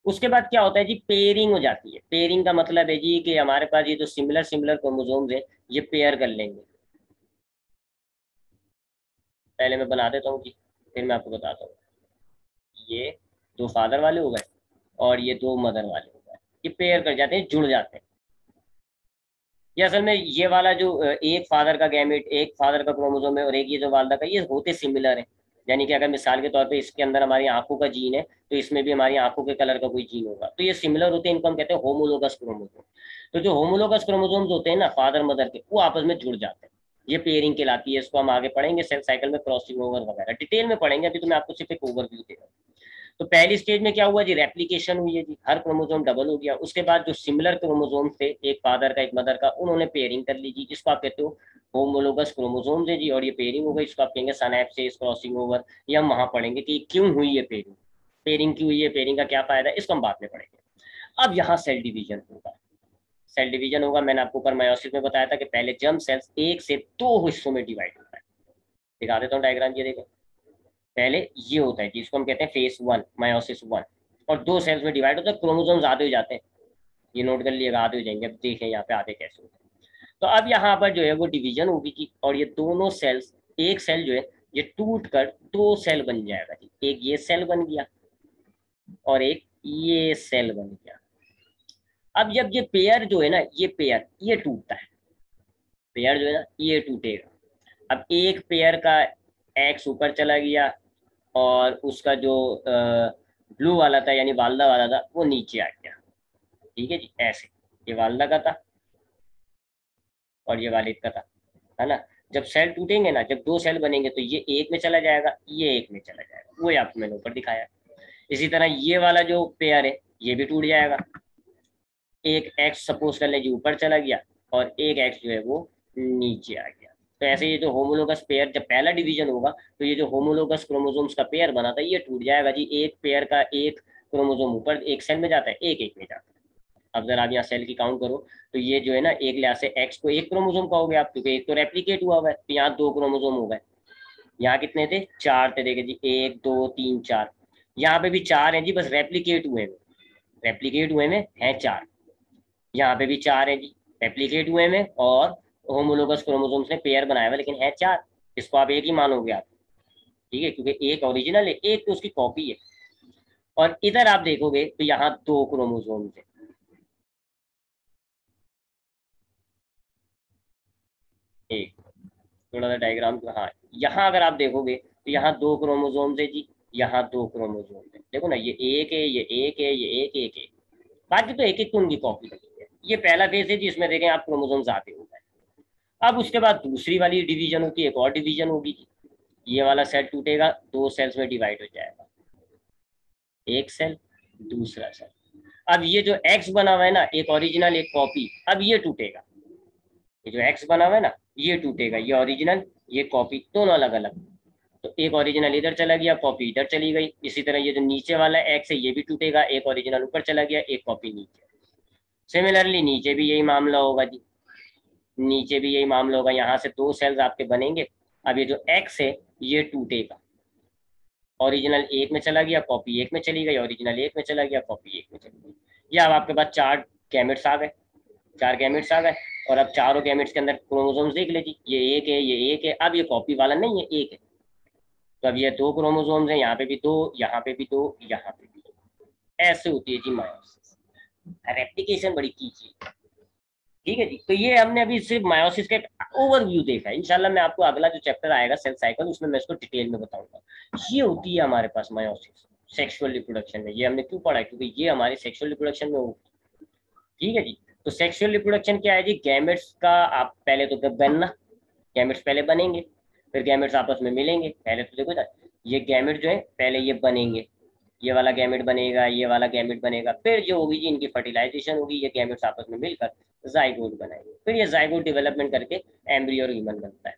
Speaker 1: उसके बाद क्या होता है जी, पेयरिंग हो जाती है। पेयरिंग का मतलब है जी कि हमारे पास ये जो सिमिलर सिमिलर क्रोमोसोम्स है, ये पेयर कर लेंगे। पहले मैं बना देता हूँ जी, फिर मैं आपको बताता हूँ। ये 2 फादर वाले हो गए, और ये 2 मदर वाले हो गए, ये पेयर कर जाते हैं, जुड़ जाते हैं। ये असल में ये वाला जो एक फादर का गैमेट, एक फादर का क्रोमोसोम है, और एक ये जो वालदा का, ये होते सिमिलर है। यानी कि अगर मिसाल के तौर पे इसके अंदर हमारी आंखों का जीन है, तो इसमें भी हमारी आंखों के कलर का कोई जीन होगा, तो ये सिमिलर होते हैं, इनको हम कहते हैं होमोलोगस क्रोमोसोम। तो जो होमोलोगस क्रोमोसोम्स होते हैं ना फादर मदर के, वो आपस में जुड़ जाते हैं, ये पेयरिंग कहलाती है। इसको हम आगे पढ़ेंगे सेल साइकिल में, क्रॉसिंग ओवर वगैरह डिटेल में पढ़ेंगे, अभी तो मैं आपको सिर्फ एक ओवरव्यू दे रहा हूँ। तो पहली स्टेज में क्या हुआ जी, रेप्लिकेशन हुई है जी, हर क्रोमोसोम डबल हो गया। उसके बाद जो सिमिलर क्रोमोसोम थे, एक फादर का एक मदर का, उन्होंने पेयरिंग कर ली जी, जिसको आप कहते हो होमोलोगस क्रोमोसोम है जी, और ये पेयरिंग हो गई, इसको आप कहेंगे सिनैप्सिस, क्रॉसिंग ओवर। ये हम वहां पढ़ेंगे कि क्यों हुई है पेयरिंग, पेयरिंग क्यों हुई है, पेयरिंग का क्या फायदा है, इसको हम बाद में पढ़ेंगे। अब यहाँ सेल डिवीजन होगा, सेल डिवीजन होगा। मैंने आपको ऊपर मायोसिस में बताया था कि पहले जर्म सेल्स एक से दो हिस्सों में डिवाइड होता है। दिखा देता हूँ डायग्राम, ये देखो। पहले ये होता है जिसको हम कहते हैं फेस वन, मायोसिस वन, और दो सेल्स में डिवाइड होता है, क्रोमोसोम्स आधे हो जाते हैं, ये नोट कर लिएगा, आधे हो जाएंगे। अब देखें यहाँ पे आधे कैसे होते हैं। तो अब यहाँ पर जो है वो डिवीजन होगी जी, और ये दोनों सेल्स, एक सेल जो है ये टूट कर दो सेल बन जाएगा जी, एक ये सेल बन गया और एक ये सेल बन गया। अब जब ये पेयर जो है ना, ये पेयर ये टूटता है, पेयर जो है ना ये टूटेगा। अब एक पेयर का एक्स ऊपर चला गया और उसका जो ब्लू वाला था यानी वालदा वाला था वो नीचे आ गया। ठीक है जी, ऐसे ये वालदा का था और ये वालिद का था, है ना। जब सेल टूटेंगे ना, जब दो सेल बनेंगे तो ये एक में चला जाएगा, ये एक में चला जाएगा, वो आपको मैंने ऊपर दिखाया। इसी तरह ये वाला जो पेयर है ये भी टूट जाएगा, एक एक्स सपोज कर लीजिए ऊपर चला गया और एक एक्स जो है वो नीचे आ गया। तो ऐसे ये जो होमोलोगस पेयर, जब पहला डिवीजन होगा तो ये जो होमोलोगस क्रोमोसोम्स का पेयर बना था ये टूट जाएगा जी, एक पेयर का एक क्रोमोसोम ऊपर एक सेल में जाता है, एक एक में जाता है। अब जरा आप यहाँ सेल की काउंट करो तो ये जो है ना एक लिहाज से एक्स को एक क्रोमोसोम का हो गया, क्योंकि एक तो रेप्लीकेट हुआ हुआ है, तो यहाँ दो क्रोमोसोम हो गए। यहाँ कितने थे, चार थे, देखिए जी, एक दो तीन चार। यहाँ पे भी चार हैं जी, बस रेप्लीकेट हुए में, रेप्लीकेट हुए में है चार। यहाँ पे भी चार है जी, रेप्लीकेट हुए में, और होमोलोगस क्रोमोसोम्स ने पेयर बनाया हुआ, लेकिन है चार। इसको आप एक ही मानोगे आप, ठीक है, क्योंकि एक ओरिजिनल है, एक तो उसकी कॉपी है। और इधर आप देखोगे तो यहाँ दो क्रोमोसोम्स है, एक, थोड़ा सा डायग्राम को, हाँ, यहाँ अगर आप देखोगे तो यहाँ दो क्रोमोसोम्स है जी, यहाँ दो क्रोमोसोम्स है, देखो ना, ये एक है, ये एक है, ये एक है, बाकी तो एक एक तो उनकी कॉपी लगी है। ये पहला फेज है जिसमें देखें आप क्रोमोसोम्स आते हो गए। अब उसके बाद दूसरी वाली डिवीजन होती है, एक और डिवीजन होगी, ये वाला सेल टूटेगा, दो सेल्स में डिवाइड हो जाएगा, एक सेल दूसरा सेल। अब ये जो एक्स बना हुआ है ना, एक ओरिजिनल एक कॉपी, अब ये टूटेगा, ये जो एक्स बना हुआ है ना ये टूटेगा, ये ओरिजिनल ये कॉपी दोनों अलग अलग। तो एक ओरिजिनल इधर चला गया, कॉपी इधर चली गई। इसी तरह ये जो नीचे वाला एक्स है ये भी टूटेगा, एक ओरिजिनल ऊपर चला गया, एक कॉपी नीचे। सिमिलरली नीचे भी यही मामला होगा जी, नीचे भी यही मामला होगा, यहाँ से दो सेल्स आपके बनेंगे। अब ये जो एक्स है ये टूटेगा, ओरिजिनल एक में चला गया, कॉपी एक में चली गई, ओरिजिनल एक में चला गया, कॉपी एक में चली गई। ये अब आपके पास चार गैमेट्स आ गए, चार गैमेट्स आ गए। और अब चारों गैमेट्स के अंदर क्रोमोसोम्स देख लीजिए, ये एक है, ये एक है, अब ये कॉपी वाला नहीं है, एक है। तो अब ये दो क्रोमोसोम्स हैं, यहाँ पे भी दो, यहाँ पे भी दो, यहाँ पे भी दो। ऐसे होती है जी मायोसिस, रेप्लिकेशन बड़ी की चीज। ठीक है जी, तो ये हमने अभी सिर्फ मायोसिस का एक ओवरव्यू देखा है। इंशाल्लाह मैं आपको अगला जो चैप्टर आएगा सेल साइकिल, उसमें मैं इसको डिटेल में बताऊंगा। ये होती है हमारे पास मायोसिस सेक्सुअल रिप्रोडक्शन में। ये हमने क्यों पढ़ा है, क्योंकि ये हमारे सेक्सुअल रिप्रोडक्शन में होगी। ठीक है जी, तो सेक्सुअल रिप्रोडक्शन क्या है जी, गैमेट्स का आप पहले तो बनना, गैमेट्स पहले बनेंगे, फिर गैमेट्स आपस में मिलेंगे। पहले तो देखो ना, ये गैमेट जो है पहले ये बनेंगे, ये वाला गैमेट बनेगा, ये वाला गैमेट बनेगा, फिर जो होगी जी इनकी फर्टिलाइजेशन होगी, ये गैमेट्स आपस में मिलकर जाइगोट बनाएंगे, फिर ये जाइगोट डेवलपमेंट करके एम्ब्रियो और ह्यूमन बनता है।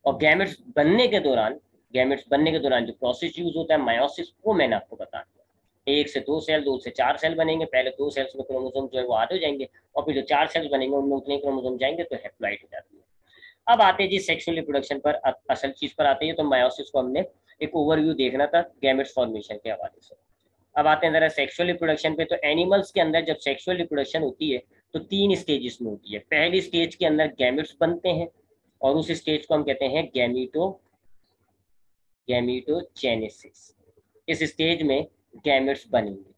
Speaker 1: और गैमेट्स बनने के दौरान, गैमेट्स बनने के दौरान जो प्रोसेस यूज होता है मायोसिस, वो मैंने आपको बता दिया। एक से दो सेल, दो से चार सेल बनेंगे, पहले दो सेल्स में क्रोमोसोम जो है वो आधे हो जाएंगे, और फिर जो चार सेल्स बनेंगे उनमें उतने क्रोमोसोम जाएंगे तो हैप्लॉइड हो जाती है। अब आते हैं जी सेक्सुअल रिप्रोडक्शन पर, असल चीज पर आते हैं। तो मायोसिस को हमने एक ओवरव्यू देखना था गैमेट्स फॉर्मेशन के हवाले से। अब आते हैं जरा सेक्सुअल रिप्रोडक्शन पे। तो एनिमल्स के अंदर जब सेक्सुअल रिप्रोडक्शन होती है तो तीन स्टेजेस में होती है। पहली स्टेज के अंदर गैमेट्स बनते हैं और उस स्टेज को हम कहते हैं गैमीटोजेनेसिस। इस स्टेज में गैमेट्स बनेंगे।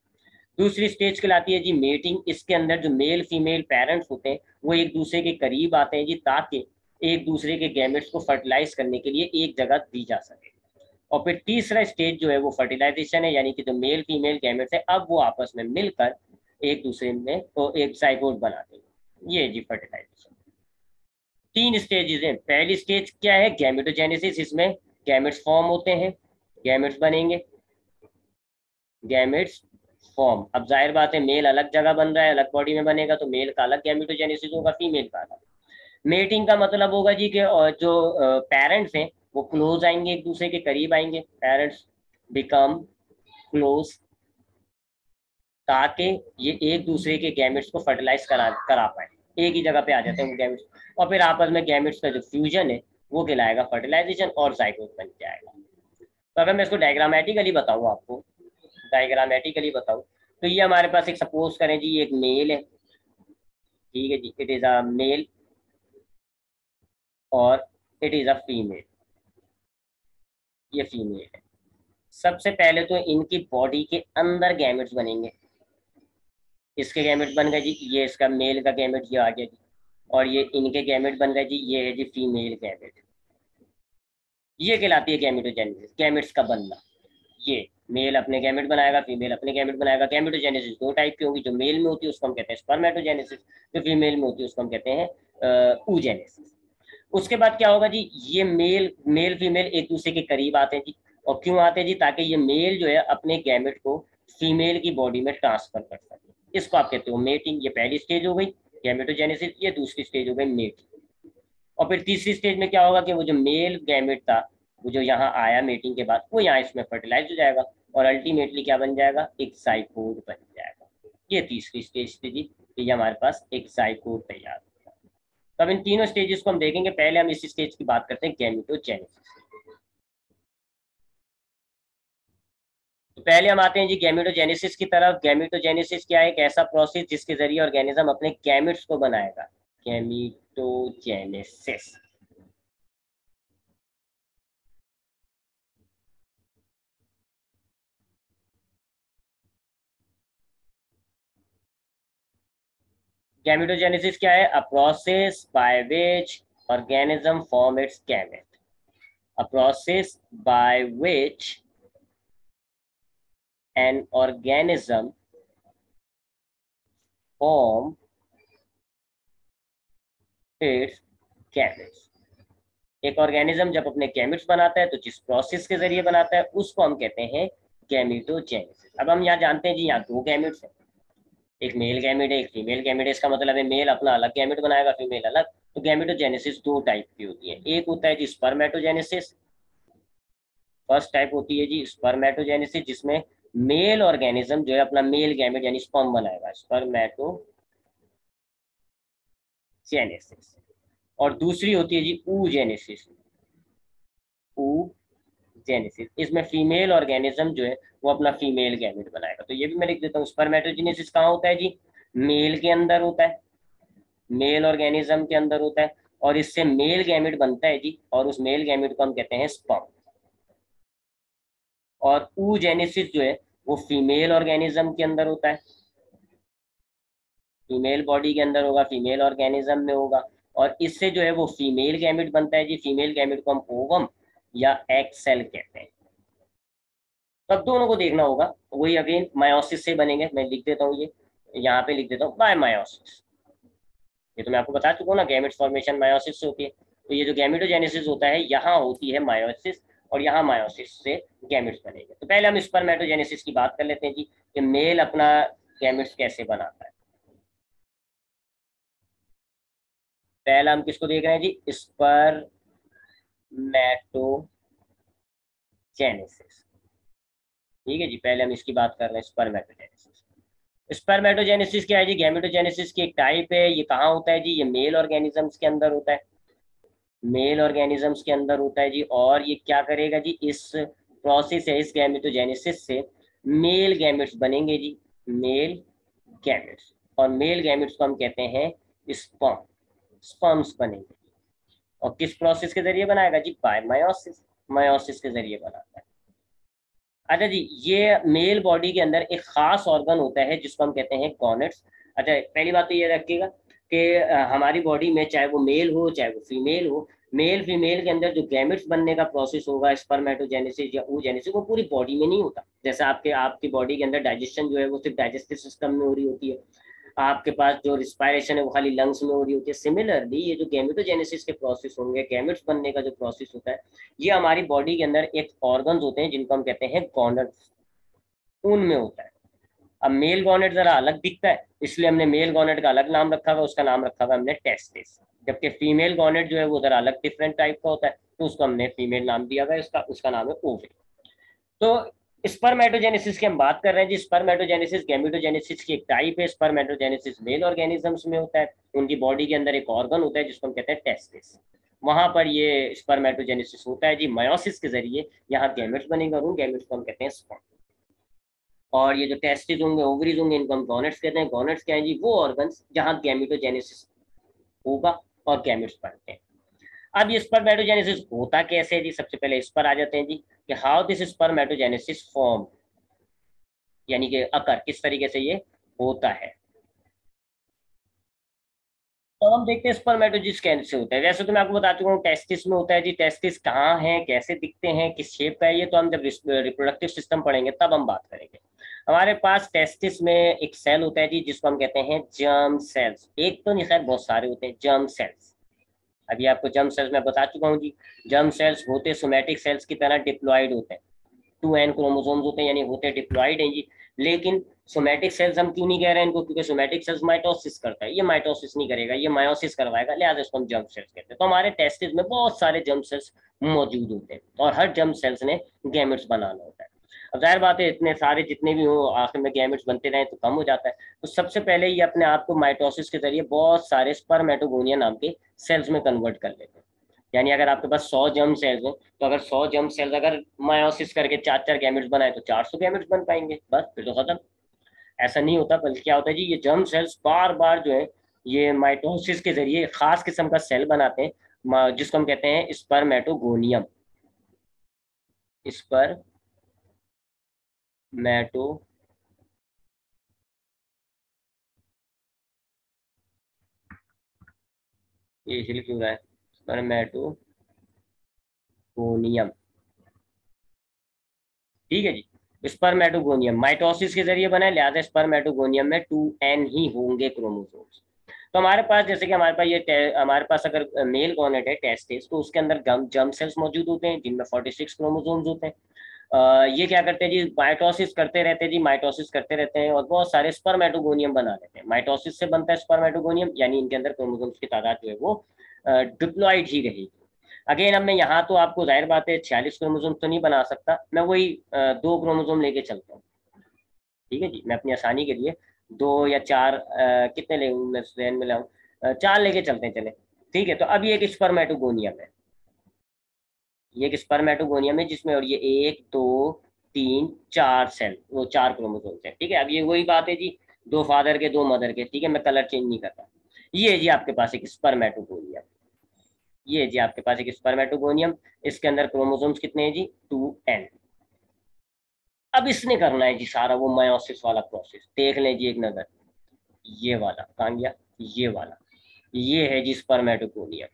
Speaker 1: दूसरी स्टेज कहलाती है जी मेटिंग। इसके अंदर जो मेल फीमेल पेरेंट्स होते हैं वो एक दूसरे के करीब आते हैं जी, ताकि एक दूसरे के गैमेट्स को फर्टिलाइज करने के लिए एक जगह दी जा सके। और फिर तीसरा स्टेज जो है वो फर्टिलाइजेशन है, यानी कि जो मेल फीमेल गैमेट्स है अब वो आपस में मिलकर एक दूसरे में तो एक जाइगोट बनाते हैं। ये जी फर्टिलाइजेशन। तीन स्टेजेस हैं। पहली स्टेज क्या है, गैमेटोजेनेसिस। इसमें गैमेट्स फॉर्म होते हैं, गैमेट्स बनेंगे। Gametes form. अब जाहिर बात है मेल अलग जगह बन रहा है, अलग बॉडी में बनेगा, तो मेल का अलग गैमेटोजेनेसिस होगा, फीमेल का अलग। मेटिंग का मतलब होगा जी कि जो पेरेंट्स हैं वो क्लोज आएंगे, एक दूसरे के करीब आएंगे, पेरेंट्स बिकम क्लोज, ताकि ये एक दूसरे के गैमेट्स को फर्टिलाइज करा पाए, एक ही जगह पे आ जाते हैं वो गैमेट्स, और फिर आपस में गैमेट्स का जो फ्यूजन है वो कहलाएगा फर्टिलाइजेशन और जाइगोट बन जाएगा। तो अगर मैं इसको डायग्रामेटिकली बताऊँ आपको, डायग्रामेटिकली बताऊँ तो ये हमारे पास एक सपोज करें जी, एक मेल है, ठीक है जी, इट इज अ मेल और इट इज अ फीमेल, ये फीमेल है। सबसे पहले तो इनकी बॉडी के अंदर गैमेट्स बनेंगे, इसके गैमेट्स बन गए जी, ये इसका मेल का गैमेट ये आ गया जी, और ये इनके गैमेट बन गए जी, ये है जी फीमेल गैमेट, ये कहलाती है गैमेटोजेनेसिस, गैमेट्स का बनना। ये मेल अपने गैमेट बनाएगा, फीमेल अपने गैमेट बनाएगा। गैमेटोजेनेसिस दो टाइप की होगी, जो मेल में होती है उसको हम कहते हैं स्पर्मेटोजेनेसिस, जो फीमेल में होती है उसको हम कहते हैं oogenesis। उसके बाद क्या होगा जी, ये मेल फीमेल एक दूसरे के करीब आते हैं जी, और क्यों आते हैं जी, ताकि ये मेल जो है अपने गैमेट को फीमेल की बॉडी में ट्रांसफर कर सके, इसको आप कहते हो मेटिंग। ये पहली स्टेज हो गई गैमेटोजेनेसिस, ये दूसरी स्टेज हो गई मेटिंग। और फिर तीसरी स्टेज में क्या होगा कि वो जो मेल गैमेट था, वो जो यहाँ आया मेटिंग के बाद, वो यहाँ इसमें फर्टिलाइज हो जाएगा और अल्टीमेटली क्या बन जाएगा, एक जाइगोट बन जाएगा। ये तीसरी स्टेज थी जी, ये हमारे पास एक जाइगोट तैयार होगा। तो अब इन तीनों स्टेजेस को हम देखेंगे, पहले हम इस स्टेज की बात करते हैं गैमेटोजेनेसिस। तो पहले हम आते हैं जी गैमेटोजेनेसिस की तरफ। गैमेटोजेनेसिस क्या है, एक ऐसा प्रोसेस जिसके जरिए ऑर्गेनिज्म अपने गैमेट्स को बनाएगा, गैमेटोजेनेसिस। Gametogenesis क्या है? A process by which organism form its gamete. A process by which an organism form its gametes. एक ऑर्गेनिज्म जब अपने गैमेट्स बनाता है तो जिस प्रोसेस के जरिए बनाता है उसको हम कहते हैं गैमेटोजेनेसिस। अब हम यहाँ जानते हैं जी, यहाँ दो गैमेट्स हैं, एक मेल गैमेट है, एक फीमेल गैमेट है। इसका मतलब है मेल अपना अलग गैमेट बनाएगा, फीमेल अलग। तो गैमेटोजेनेसिस दो टाइप की होती है, एक होता है जी स्पर्मेटोजेनेसिस, फर्स्ट टाइप होती है जी स्पर्मेटोजेनेसिस, जिसमें मेल ऑर्गेनिज्म जो है अपना मेल गैमेट यानी स्पर्म बनाएगा, स्पर्मेटोजेनेसिस। और दूसरी होती है जी oogenesis, oogenesis, इसमें फीमेल ऑर्गेनिज्म जो है वो अपना फीमेल गैमेट बनाएगा। तो ये भी मैं लिख देता हूँ, स्पर्मेटोजेनेसिस कहाँ होता है जी, मेल के अंदर होता है, मेल ऑर्गेनिज्म के अंदर होता है, और इससे मेल गैमेट बनता है जी, और उस मेल गैमेट को हम कहते हैं स्पर्म। और oogenesis जो है वो फीमेल ऑर्गेनिज्म के अंदर होता है, फीमेल बॉडी के अंदर होगा, फीमेल ऑर्गेनिज्म में होगा, और इससे जो है वो फीमेल गैमेट बनता है जी। फीमेल गैमेट को हम ओवम या एग सेल कहते हैं। तब दोनों को देखना होगा, वही अगेन मायोसिस से बनेंगे। मैं लिख देता हूँ, ये यहाँ पे लिख देता हूँ बाय मायोसिस। ये तो मैं आपको बता चुका हूँ ना, गैमेट फॉर्मेशन मायोसिस से होती है। तो ये जो गैमेटोजेनेसिस होता है यहाँ होती है मायोसिस, और यहाँ मायोसिस से गैमेट्स बनेंगे। तो पहले हम स्पर्मेटोजेनेसिस की बात कर लेते हैं जी, कि मेल अपना गैमेट्स कैसे बनाता है। पहला हम किसको देख रहे हैं जी, स्पर्मेटोजेनेसिस, ठीक है जी। पहले हम इसकी बात कर रहे हैं, स्पर्मेटोजेनेसिस। स्पर्मेटोजेनेसिस क्या है जी, गैमेटोजेनेसिस की एक टाइप है। ये कहाँ होता है जी, ये मेल ऑर्गेनिजम्स के अंदर होता है, मेल ऑर्गेनिजम्स के अंदर होता है जी। और ये क्या करेगा जी, इस प्रोसेस है, इस गैमेटोजेनेसिस से मेल गैमेट्स बनेंगे जी, मेल गैमेट्स। और मेल गैमेट्स को हम कहते हैं स्पर्म, स्पर्म्स बनेंगे। और किस प्रोसेस के जरिए बनाएगा जी, बाय मायोसिस, मायोसिस के जरिए बनाता है। अच्छा जी, ये मेल बॉडी के अंदर एक खास ऑर्गन होता है जिसको हम कहते हैं गॉनेट्स। अच्छा, पहली बात तो ये रखिएगा कि हमारी बॉडी में चाहे वो मेल हो चाहे वो फीमेल हो, मेल फीमेल के अंदर जो गैमेट्स बनने का प्रोसेस होगा, स्पर्मेटोजेनेसिस या oogenesis, वो पूरी बॉडी में नहीं होता। जैसे आपकी बॉडी के अंदर डाइजेशन जो है वो सिर्फ डाइजेस्टिव सिस्टम में हो रही होती है, आपके पास जो रिस्पायरेशन है वो खाली लंग्स में हो रही होती है। सिमिलरली ये जो गैमेटोजेनेसिस के प्रोसेस होंगे, गैमेट्स बनने का जो प्रोसेस होता है, ये हमारी बॉडी के अंदर एक ऑर्गन्स होते हैं जिनको हम कहते हैं गॉनड्स। उनमें होता है। अब मेल गॉनेट जरा अलग दिखता है, इसलिए हमने मेल गॉनेट का अलग नाम रखा हुआ, उसका नाम रखा हुआ हमने टेस्टिस। जबकि फीमेल गॉनेट जो है वो जरा अलग डिफरेंट टाइप का होता है, तो उसको हमने फीमेल नाम दिया हुआ है, उसका उसका नाम है ओवरी। तो स्पर्मेटोजेनेसिस की हम बात कर रहे हैं जी। स्पर्मेटोजेनेसिस गैमेटोजेनेसिस की एक टाइप है। स्पर्मेटोजेनेसिस मेल ऑर्गेनिजम्स में होता है, उनकी बॉडी के अंदर एक ऑर्गन होता है जिसको हम कहते हैं टेस्टिस, वहां पर ये स्पर्मेटोजेनेसिस होता है जी। मायोसिस के जरिए यहाँ गैमेट्स बनेंगे और उन गैमेट्स को हम कहते हैं स्पर्म। और ये जो टेस्टिस होंगे, ओवरीज होंगे, इनको हम गॉनेट्स कहते हैं। गॉनेट्स क्या है जी? वो ऑर्गन्स जहाँ गैमेटोजेनेसिस होगा और गैमेट्स बनते हैं। अब ये स्पर्मेटोजेनेसिस होता कैसे है जी? सबसे पहले इस पर आ जाते हैं जी कि हाउ दिस स्पर्मेटोजेनेसिस फॉर्म, यानी कि अकर किस तरीके से ये होता है। तो हम देखते हैं स्पर्मेटोजिस कैसे होता है। वैसे तो मैं आपको बता चुका हूँ टेस्टिस में होता है जी। टेस्टिस कहाँ है, कैसे दिखते हैं, किस शेप का है, ये तो हम जब रिप्रोडक्टिव सिस्टम पढ़ेंगे तब हम बात करेंगे। हमारे पास टेस्टिस में एक सेल होता है जी जिसको हम कहते हैं जर्म सेल्स। एक तो नहीं, खैर बहुत सारे होते हैं जर्म सेल्स। अभी आपको जर्म सेल्स मैं बता चुका हूँ जी। जर्म सेल्स होते सोमेटिक सेल्स की तरह डिप्लॉइड होते हैं, 2n क्रोमोसोम्स होते हैं, यानी होते डिप्लॉइड हैं जी। लेकिन सोमेटिक सेल्स हम क्यों नहीं कह रहे हैं इनको? क्योंकि सोमेटिक सेल्स माइटोसिस करता है, ये माइटोसिस नहीं करेगा, ये मायोसिस करवाएगा, लिहाजा इसको हम जर्म सेल्स कहते हैं। तो हमारे टेस्टिस में बहुत सारे जर्म सेल्स मौजूद होते हैं और हर जर्म सेल्स ने गैमेट्स बनाना होता है। अब जाहिर बात है इतने सारे जितने भी हों आखिर में गैमेट्स बनते रहे तो कम हो जाता है। तो सबसे पहले ये अपने आप को माइटोसिस के जरिए बहुत सारे स्पर्मेटोगोनिया नाम के सेल्स में कन्वर्ट कर लेते हैं। यानी अगर आपके पास 100 जर्म सेल्स हैं, तो अगर 100 जर्म सेल्स अगर मायोसिस करके चार चार गैमेट्स बनाए तो 400 गैमेट्स बन पाएंगे, बस फिर तो खत्म। ऐसा नहीं होता, बल्कि क्या होता है जी, ये जर्म सेल्स बार बार जो है ये माइटोसिस के जरिए खास किस्म का सेल बनाते हैं, जिसको हम कहते हैं स्पर्मेटोगोनियम। स्पर्मेटो ये हिल क्यों रहा है? स्पर्मेटोगोनियम, ठीक है जी। स्पर्मेटोगोनियम माइटोसिस के जरिए बना है, लिहाजा स्पर्मेटोगोनियम में 2n ही होंगे क्रोमोसोम्स। तो हमारे पास जैसे कि हमारे पास हमारे पास अगर मेल गॉनेट है टेस्टिस, तो उसके अंदर जर्म सेल्स मौजूद होते हैं जिनमें 46 क्रोमोसोम्स होते हैं। ये क्या करते हैं जी? माइटोसिस करते रहते हैं जी, माइटोसिस करते रहते हैं और बहुत सारे स्पर्मेटोगोनियम बना लेते हैं। माइटोसिस से बनता है स्पर्मेटोगोनियम, यानी इनके अंदर क्रोमोसोम्स की तादाद जो है वो डिप्लॉइड ही रहेगी। अगेन अब मैं यहाँ तो आपको जाहिर बात है 46 क्रोमोसोम तो नहीं बना सकता, मैं वही 2 क्रोमोसोम लेके चलता हूँ, ठीक है जी। मैं अपनी आसानी के लिए 2 या 4 कितने ले मैं जहन में लाऊं, 4 लेके चलते हैं चले, ठीक है। तो अब ये एक स्पर्मेटोगोनियम है, ये एक स्पर्मेटोगोनियम है जिसमें और ये 1 2 3 4 सेल, वो 4 क्रोमोसोम है, ठीक है। अब ये वही बात है जी, 2 फादर के 2 मदर के, ठीक है, मैं कलर चेंज नहीं करता। ये जी आपके पास एक स्पर्मेटोगोनियम, ये जी आपके पास एक स्पर्मेटोगोनियम। इसके अंदर क्रोमोसोम्स कितने हैं जी? 2n। अब इसने करना है जी सारा वो मायोसिस वाला प्रोसेस, देख लें जी एक नजर। ये वाला कहाँ गया? ये वाला, ये है जी स्पर्मेटोगोनियम।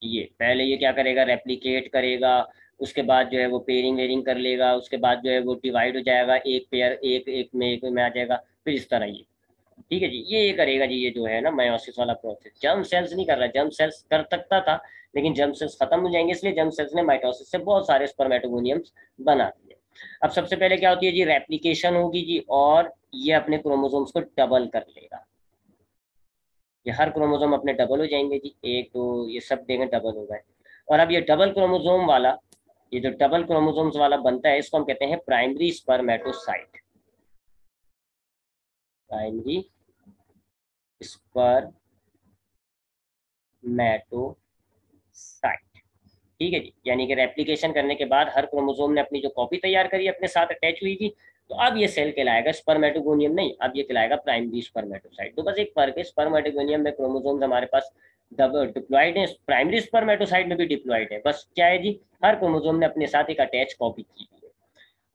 Speaker 1: ये पहले ये क्या करेगा? रेप्लिकेट करेगा, उसके बाद जो है वो पेयरिंग वेयरिंग कर लेगा, उसके बाद जो है वो डिवाइड हो जाएगा, एक पेयर एक में आ जाएगा, फिर इस तरह ये, ठीक है जी। ये करेगा जी, ये जो है ना मायोसिस वाला प्रोसेस। जर्म सेल्स नहीं कर रहा, जर्म सेल्स कर सकता था लेकिन जर्म सेल्स खत्म हो जाएंगे, इसलिए जर्म सेल्स ने माइटोसिस से बहुत सारे स्पर्मेटोगोनियम्स बना दिए। अब सबसे पहले क्या होती है जी? रेप्लिकेशन होगी जी, और ये अपने क्रोमोसोम्स को डबल कर लेगा। ये हर क्रोमोसोम अपने डबल हो जाएंगे जी, 1 2 ये सब देंगे डबल हो गए। और अब ये डबल क्रोमोसोम वाला, ये जो डबल क्रोमोसोम्स वाला बनता है इसको हम कहते हैं प्राइमरी स्पर्मेटोसाइट। प्राइमरी स्पर्मेटोसाइट, ठीक है जी। यानी कि रेप्लिकेशन करने के बाद हर क्रोमोसोम ने अपनी जो कॉपी तैयार करी अपने साथ अटैच हुई थी, तो अब ये सेल कहलाएगा स्पर्मेटोगोनियम नहीं, अब ये कहलाएगा प्राइमरी स्पर्मेटोसाइट। तो बस एक फर्क है, स्पर्मेटोगोनियम में क्रोमोसोम्स हमारे पास डबल डिप्लॉइड है, प्राइमरी स्पर्मेटोसाइट में भी डिप्लॉइड है, बस क्या है जी, हर क्रोमोसोम ने अपने साथ एक अटैच कॉपी की है।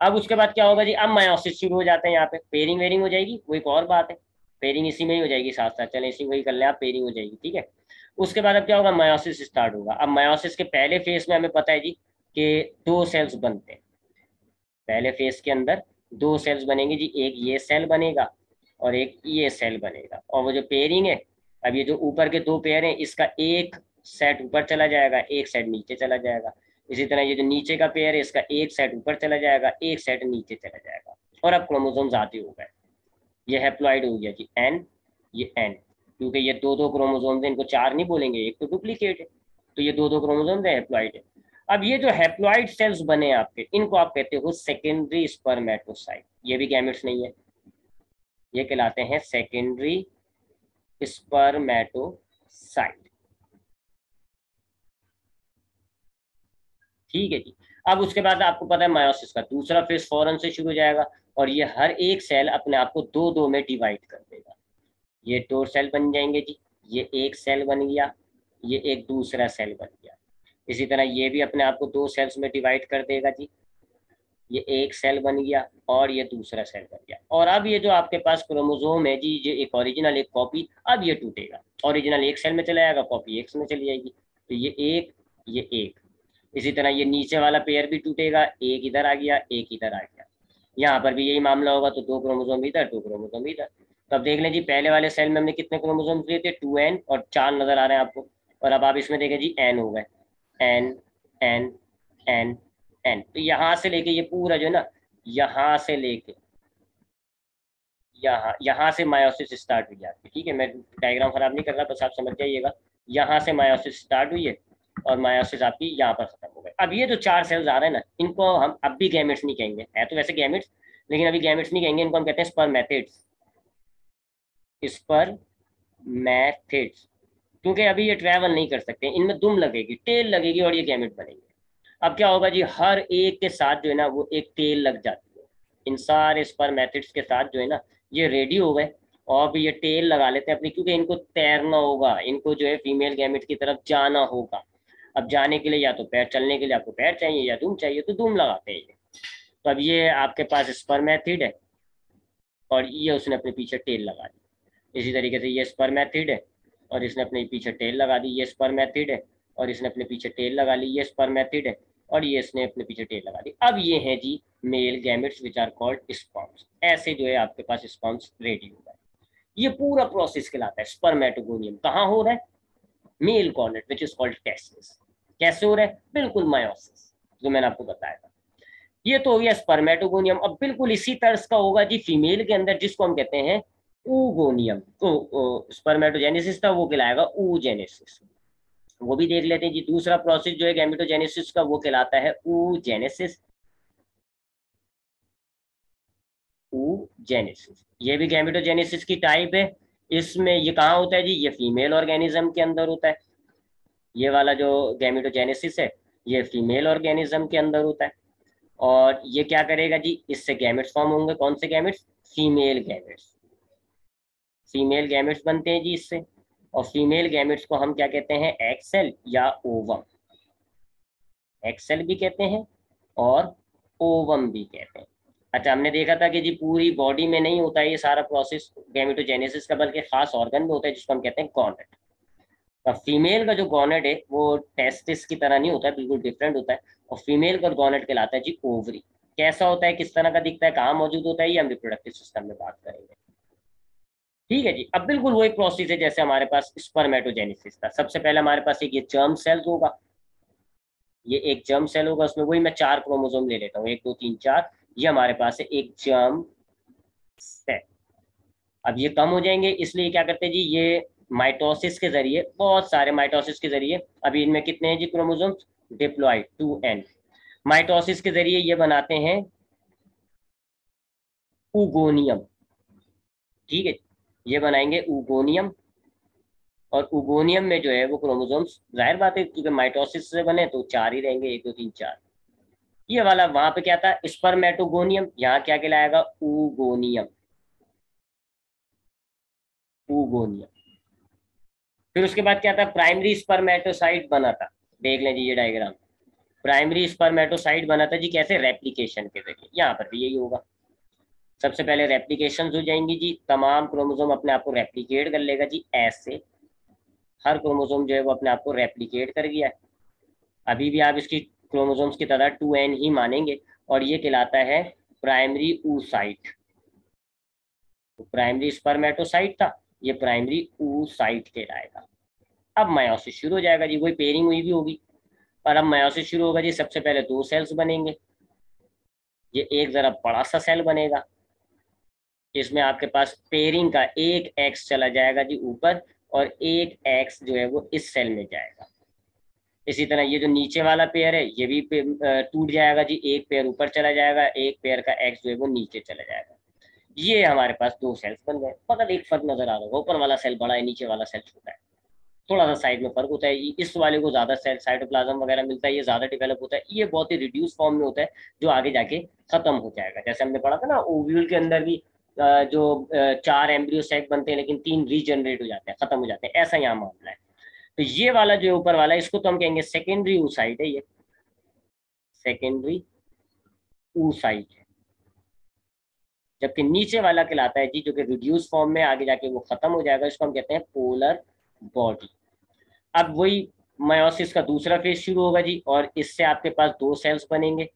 Speaker 1: अब उसके बाद क्या होगा जी? अब मायोसिस शुरू हो जाते हैं, यहाँ पे पेयरिंग वेयरिंग हो जाएगी, वो एक और बात है। पेयरिंग इसी में ही हो जाएगी, साथ साथ चले इसी वही कर ले आप, पेयरिंग हो जाएगी, ठीक है। उसके बाद अब क्या होगा? मायोसिस स्टार्ट होगा। अब मायोसिस के पहले फेज में हमें पता है जी कि 2 सेल्स बनते हैं। पहले फेज के अंदर 2 सेल्स बनेंगे जी, एक ये सेल बनेगा और एक ये सेल बनेगा। और वो जो पेयरिंग है, अब ये जो ऊपर के 2 पेयर हैं इसका एक सेट ऊपर चला जाएगा, एक सेट नीचे चला जाएगा। इसी तरह ये जो नीचे का पेयर है इसका एक सेट ऊपर चला जाएगा, एक सेट नीचे चला जाएगा। और अब क्रोमोसोम्स आते हो गए, ये हैप्लॉइड हो गया जी एन, ये एन, क्योंकि ये दो दो क्रोमोसोम्स हैं, इनको चार नहीं बोलेंगे, एक तो डुप्लीकेट है, तो ये दो दो क्रोमोसोम्स है, हैप्लॉइड है। अब ये जो हैप्लॉइड सेल्स बने आपके, इनको आप कहते हो सेकेंडरी स्पर्मेटोसाइट, ये भी गैमेट्स नहीं है, ये कहलाते हैं सेकेंडरी स्पर्मेटोसाइट। ठीक है जी। अब उसके बाद आपको पता है मायोसिस का दूसरा फेज फौरन से शुरू हो जाएगा, और ये हर एक सेल अपने आप को दो दो में डिवाइड कर देगा। ये दो सेल बन जाएंगे जी, ये एक सेल बन गया, ये एक दूसरा सेल बन गया। इसी तरह ये भी अपने आप को दो सेल्स में डिवाइड कर देगा जी, ये एक सेल बन गया और ये दूसरा सेल बन गया। और अब ये जो आपके पास क्रोमोसोम है जी, ये एक ओरिजिनल एक कॉपी, अब ये टूटेगा, ओरिजिनल एक सेल में चला जाएगा, कॉपी एक में चली जाएगी, तो ये एक, ये एक। इसी तरह ये नीचे वाला पेयर भी टूटेगा, एक इधर आ गया, एक इधर आ गया, यहाँ पर भी यही मामला होगा, तो दो क्रोमोसोम इधर, दो क्रोमोसोम इधर। तो अब देख लें जी, पहले वाले सेल में हमने कितने क्रोमोसोम लिए थे, 2n, और 4 नजर आ रहे हैं आपको। और अब आप इसमें देखें जी, n हो गए, n n n n। तो यहाँ से लेके ये पूरा जो है ना, यहाँ से लेके यहाँ, यहाँ से मायोसिस स्टार्ट हुई आपकी। ठीक है, मैं डायग्राम खराब नहीं कर रहा, बस आप समझ जाइएगा, यहाँ से मायोसिस स्टार्ट हुई है और मायोसिस आपकी यहाँ पर खत्म हो गई। अब ये जो चार सेल्स आ रहे हैं ना, इनको हम अब भी गैमेट्स नहीं कहेंगे, है तो वैसे गैमेट्स, लेकिन अभी गैमेट्स नहीं कहेंगे, इनको हम कहते हैं स्पर्मेटिड्स, स्पर्मेटिड्स, क्योंकि अभी ये ट्रैवल नहीं कर सकते, इनमें दुम लगेगी, टेल लगेगी और ये गैमेट बनेंगे। अब क्या होगा जी, हर एक के साथ जो है ना वो एक टेल लग जाती है, इन सारे स्पर्मेटिड्स के साथ जो है ना, ये रेडी हो गए और अब ये टेल लगा लेते हैं अपनी, क्योंकि इनको तैरना होगा, इनको जो है फीमेल गैमेट की तरफ जाना होगा। अब जाने के लिए या तो पैर, चलने के लिए आपको पैर चाहिए या दुम चाहिए, तो दुम लगाते हैं ये। तो अब ये आपके पास स्पर्मेटिड है और ये उसने अपने पीछे टेल लगा दी। इसी तरीके से ये स्पर्मेटिड है और इसने अपने पीछे टेल लगा दी, ये स्पर्मेटिड है और इसने अपने पीछे टेल लगा ली, ये स्पर्मेटिड है और ये इसने अपने पीछे टेल लगा दी। अब ये है जी male gametes which are called sperms. ऐसे जो है आपके पास स्पर्म्स रेडी हो गए। ये पूरा प्रोसेस कहलाता है स्पर्मेटोगोनियम। कहाँ हो रहा है, male gonad which is called testis. कैसे हो रहा है, बिल्कुल मायोसिस, जो मैंने आपको बताया था। ये तो हो गया स्पर्मेटोगोनियम। अब बिल्कुल इसी तरह का होगा जी फीमेल के अंदर, जिसको हम कहते हैं ooगोनियम। तो स्पर्मेटोजेनेसिस था, वो कहलाएगा ooजेनेसिस। वो भी देख लेते हैं जी। दूसरा प्रोसेस जो है गैमेटोजेनेसिस का, वो कहलाता है ooजेनेसिस। ooजेनेसिस ये भी गैमेटोजेनेसिस की टाइप है। इसमें ये कहाँ होता है जी, ये फीमेल ऑर्गेनिज्म के अंदर होता है। ये वाला जो गैमेटोजेनेसिस है, ये फीमेल ऑर्गेनिज्म के अंदर होता है। और ये क्या करेगा जी, इससे गैमेट्स फॉर्म होंगे। कौन से gametes, female gametes. Female gametes बनते हैं जी इससे। और फीमेल गैमेट्स को हम क्या कहते हैं, एक्सेल या ओवम। एक्सेल भी कहते हैं और ओवम भी कहते हैं। अच्छा, हमने देखा था कि जी पूरी बॉडी में नहीं होता है ये सारा प्रोसेस गैमेटोजेनेसिस का, बल्कि खास ऑर्गन में होता है, जिसको हम कहते हैं गॉनेट। अब फीमेल का जो गॉनेट है वो टेस्टिस की तरह नहीं होता है, बिल्कुल डिफरेंट होता है। और फीमेल का गॉनेट कहलाता है जी ओवरी। कैसा होता है, किस तरह का दिखता है, कहाँ मौजूद होता है, ये हम रिप्रोडक्टिव सिस्टम में बात करेंगे। ठीक है जी। अब बिल्कुल वही प्रोसेस है जैसे हमारे पास स्पर्मेटोजेनेसिस था। सबसे पहले हमारे पास एक ये जर्म सेल होगा, ये एक जर्म सेल होगा, उसमें वही मैं 4 क्रोमोसोम ले लेता हूँ, 1 2 3 4। ये हमारे पास है एक जर्म सेल। अब ये कम हो जाएंगे, इसलिए क्या करते हैं जी, ये माइटोसिस के जरिए, बहुत सारे माइटोसिस के जरिए, अभी इनमें कितने हैं जी क्रोमोसोम्स, डिप्लॉइड 2n। माइटोसिस के जरिए ये बनाते हैं उगोनियम। ठीक है, ये बनाएंगे उगोनियम। और उगोनियम में जो है वो क्रोमोसोम्स, जाहिर बात है क्योंकि माइटोसिस से बने तो 4 ही रहेंगे, 1 2 3 4। ये वाला वहां पे क्या था, स्पर्मेटोगोनियम, यहाँ क्या कहलाएगा, उगोनियम। उगोनियम। फिर उसके बाद क्या था, प्राइमरी स्पर्मेटोसाइट बना था। देख लें जी ये डायग्राम, प्राइमरी स्पर्मेटोसाइट बना था जी, कैसे, रेप्लिकेशन के जरिए। यहाँ पर भी यही होगा, सबसे पहले रेप्लिकेशन हो जाएंगी जी, तमाम क्रोमोसोम अपने आप को रेप्लिकेट कर लेगा जी, ऐसे हर क्रोमोसोम जो है वो अपने आप को रेप्लिकेट कर गया है। अभी भी आप इसकी क्रोमोसोम्स की तादाद 2n ही मानेंगे, और ये कहलाता है प्राइमरी ooसाइट। तो प्राइमरी स्पर्मेटोसाइट था, ये प्राइमरी ooसाइट कहलाएगा। अब मायोसिस शुरू हो जाएगा जी, वही पेयरिंग हुई भी होगी। और अब मायोसिस शुरू होगा जी, सबसे पहले 2 सेल्स बनेंगे, ये एक जरा बड़ा सा सेल बनेगा, इसमें आपके पास पेयरिंग का एक एक्स चला जाएगा जी ऊपर, और एक एक्स जो है वो इस सेल में जाएगा। इसी तरह ये जो नीचे वाला पेयर है ये भी टूट जाएगा जी, एक पेयर ऊपर चला जाएगा, एक पेयर का एक्स जो है वो नीचे चला जाएगा। ये हमारे पास दो सेल्स बन गए। मगर एक फर्क नजर आ रहा होगा, ऊपर वाला सेल बड़ा है, नीचे वाला सेल छोटा है, थोड़ा सा साइड में फर्क होता है। इस वाले को ज्यादा सेल साइटोप्लाज्म वगैरह मिलता है, ये ज्यादा डेवलप होता है, ये बहुत ही रिड्यूस फॉर्म में होता है, जो आगे जाके खत्म हो जाएगा। जैसे हमने पढ़ा था ना, ओव्यूल के अंदर भी जो 4 एम्ब्रियो सेक बनते हैं लेकिन 3 रीजनरेट हो जाते हैं, खत्म हो जाते हैं, ऐसा यहाँ मामला है। तो ये वाला जो ऊपर वाला है, इसको तो हम कहेंगे सेकेंडरी oocyte है, ये सेकेंडरी oocyte है। जबकि नीचे वाला कहलाता है जी, जो कि रिड्यूस फॉर्म में आगे जाके वो खत्म हो जाएगा, इसको हम कहते हैं पोलर बॉडी। अब वही मायोसिस का दूसरा फेज शुरू होगा जी, और इससे आपके पास दो सेल्स बनेंगे,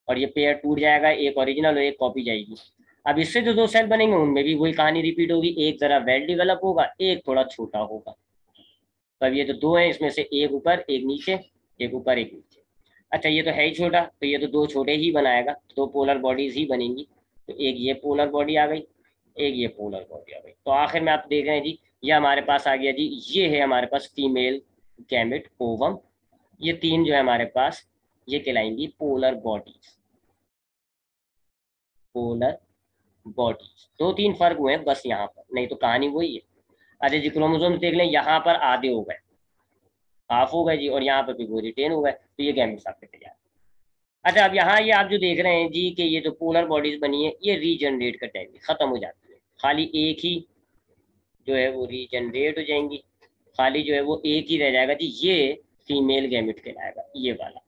Speaker 1: और ये पेयर टूट जाएगा, एक ओरिजिनल और एक कॉपी जाएगी। अब इससे जो दो सेल बनेंगे उनमें भी वही कहानी रिपीट होगी, एक जरा वेल डेवलप होगा, एक थोड़ा छोटा होगा। तो अब ये जो दो है, इसमें से एक ऊपर एक नीचे, एक ऊपर एक नीचे। अच्छा, ये तो है ही छोटा, तो ये तो दो छोटे ही बनाएगा, दो पोलर बॉडीज ही बनेंगी। तो एक ये पोलर बॉडी आ गई, एक ये पोलर बॉडी आ गई। तो आखिर में आप देख रहे हैं जी, ये हमारे पास आ गया जी, ये है हमारे पास फीमेल गैमेट ओवम। ये तीन जो है हमारे पास, ये कहलाएंगी पोलर बॉडीज, पोलर बॉडीज। दो तीन फर्क हुए हैं बस यहाँ पर, नहीं तो कहानी वही है। अच्छा जी, क्रोमोसोम देख लें, यहाँ पर आधे हो गए, हाफ हो गए जी, और यहाँ पर भी वो रिटेन हो गए, तो ये गैमेट्स आपके तैयार। अच्छा, अब यहाँ ये आप जो देख रहे हैं जी, कि ये जो पोलर बॉडीज बनी है, ये रीजनरेट कर जाएंगी, खत्म हो जाती है, खाली एक ही जो है वो रीजनरेट हो जाएंगी, खाली जो है वो एक ही रह जाएगा जी, ये फीमेल गैमेट कहलाएगा, ये वाला।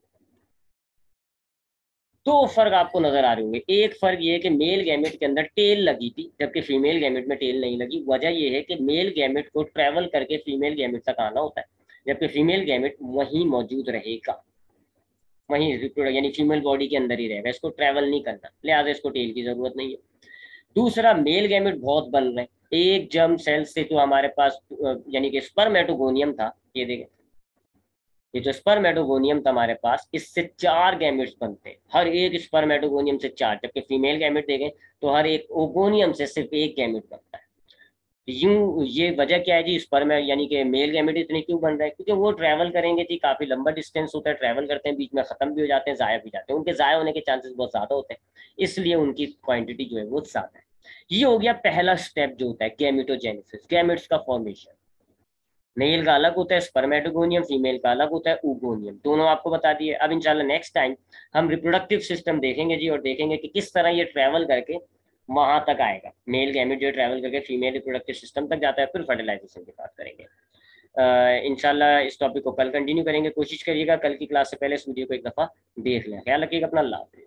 Speaker 1: दो फर्क आपको नजर आ रहे होंगे। एक फर्क ये है कि मेल गैमेट के अंदर टेल लगी थी, जबकि फीमेल गैमेट में टेल नहीं लगी। वजह यह है कि मेल गैमेट को ट्रेवल करके फीमेल गैमेट तक आना होता है, जबकि फीमेल गैमेट वहीं मौजूद रहेगा, वहीं रिप्रोडक्ट यानी फीमेल बॉडी के अंदर ही रहेगा, इसको ट्रेवल नहीं करना, लिहाजा इसको टेल की जरूरत नहीं है। दूसरा, मेल गैमेट बहुत बन रहे हैं, एक जर्म सेल से जो हमारे पास यानी कि स्पर्मेटोगोनियम था, ये देखें, ये जो स्पर्मेटोगोनियम था हमारे पास, इससे 4 गैमेट्स बनते हैं, हर एक स्पर्मेटोगोनियम से 4। जबकि फीमेल गैमेट देखें तो हर एक ओगोनियम से सिर्फ एक गैमेट बनता है। यूं ये वजह क्या है जी, स्पर्म यानी कि मेल गैमेट इतने क्यों बन रहे हैं? क्योंकि वो ट्रैवल करेंगे जी, काफी लंबा डिस्टेंस होता है, ट्रैवल करते हैं, बीच में खत्म भी हो जाते हैं, जाया भी जाते हैं, उनके जाया होने के चांसेस बहुत ज्यादा होते हैं, इसलिए उनकी क्वांटिटी जो है वो ज्यादा है। ये हो गया पहला स्टेप जो होता है गैमेटोजेनेसिस, गैमेट्स का फॉर्मेशन। मेल का अलग होता है स्पर्मेटोगोनियम, फीमेल का अलग होता है oogoनियम, दोनों आपको बता दिए। अब इंशाल्लाह नेक्स्ट टाइम हम रिप्रोडक्टिव सिस्टम देखेंगे जी, और देखेंगे कि किस तरह ये ट्रैवल करके वहां तक आएगा। मेल गैमेट जो ट्रैवल करके फीमेल रिप्रोडक्टिव सिस्टम तक जाता है, फिर फर्टिलाइजेशन की बात करेंगे। इंशाल्लाह इस टॉपिक को कल कंटिन्यू करेंगे। कोशिश करिएगा कल की क्लास से पहले इस वीडियो को एक दफ़ा देख लें। ख्याल रखिएगा अपना, अल्लाह हाफिज़।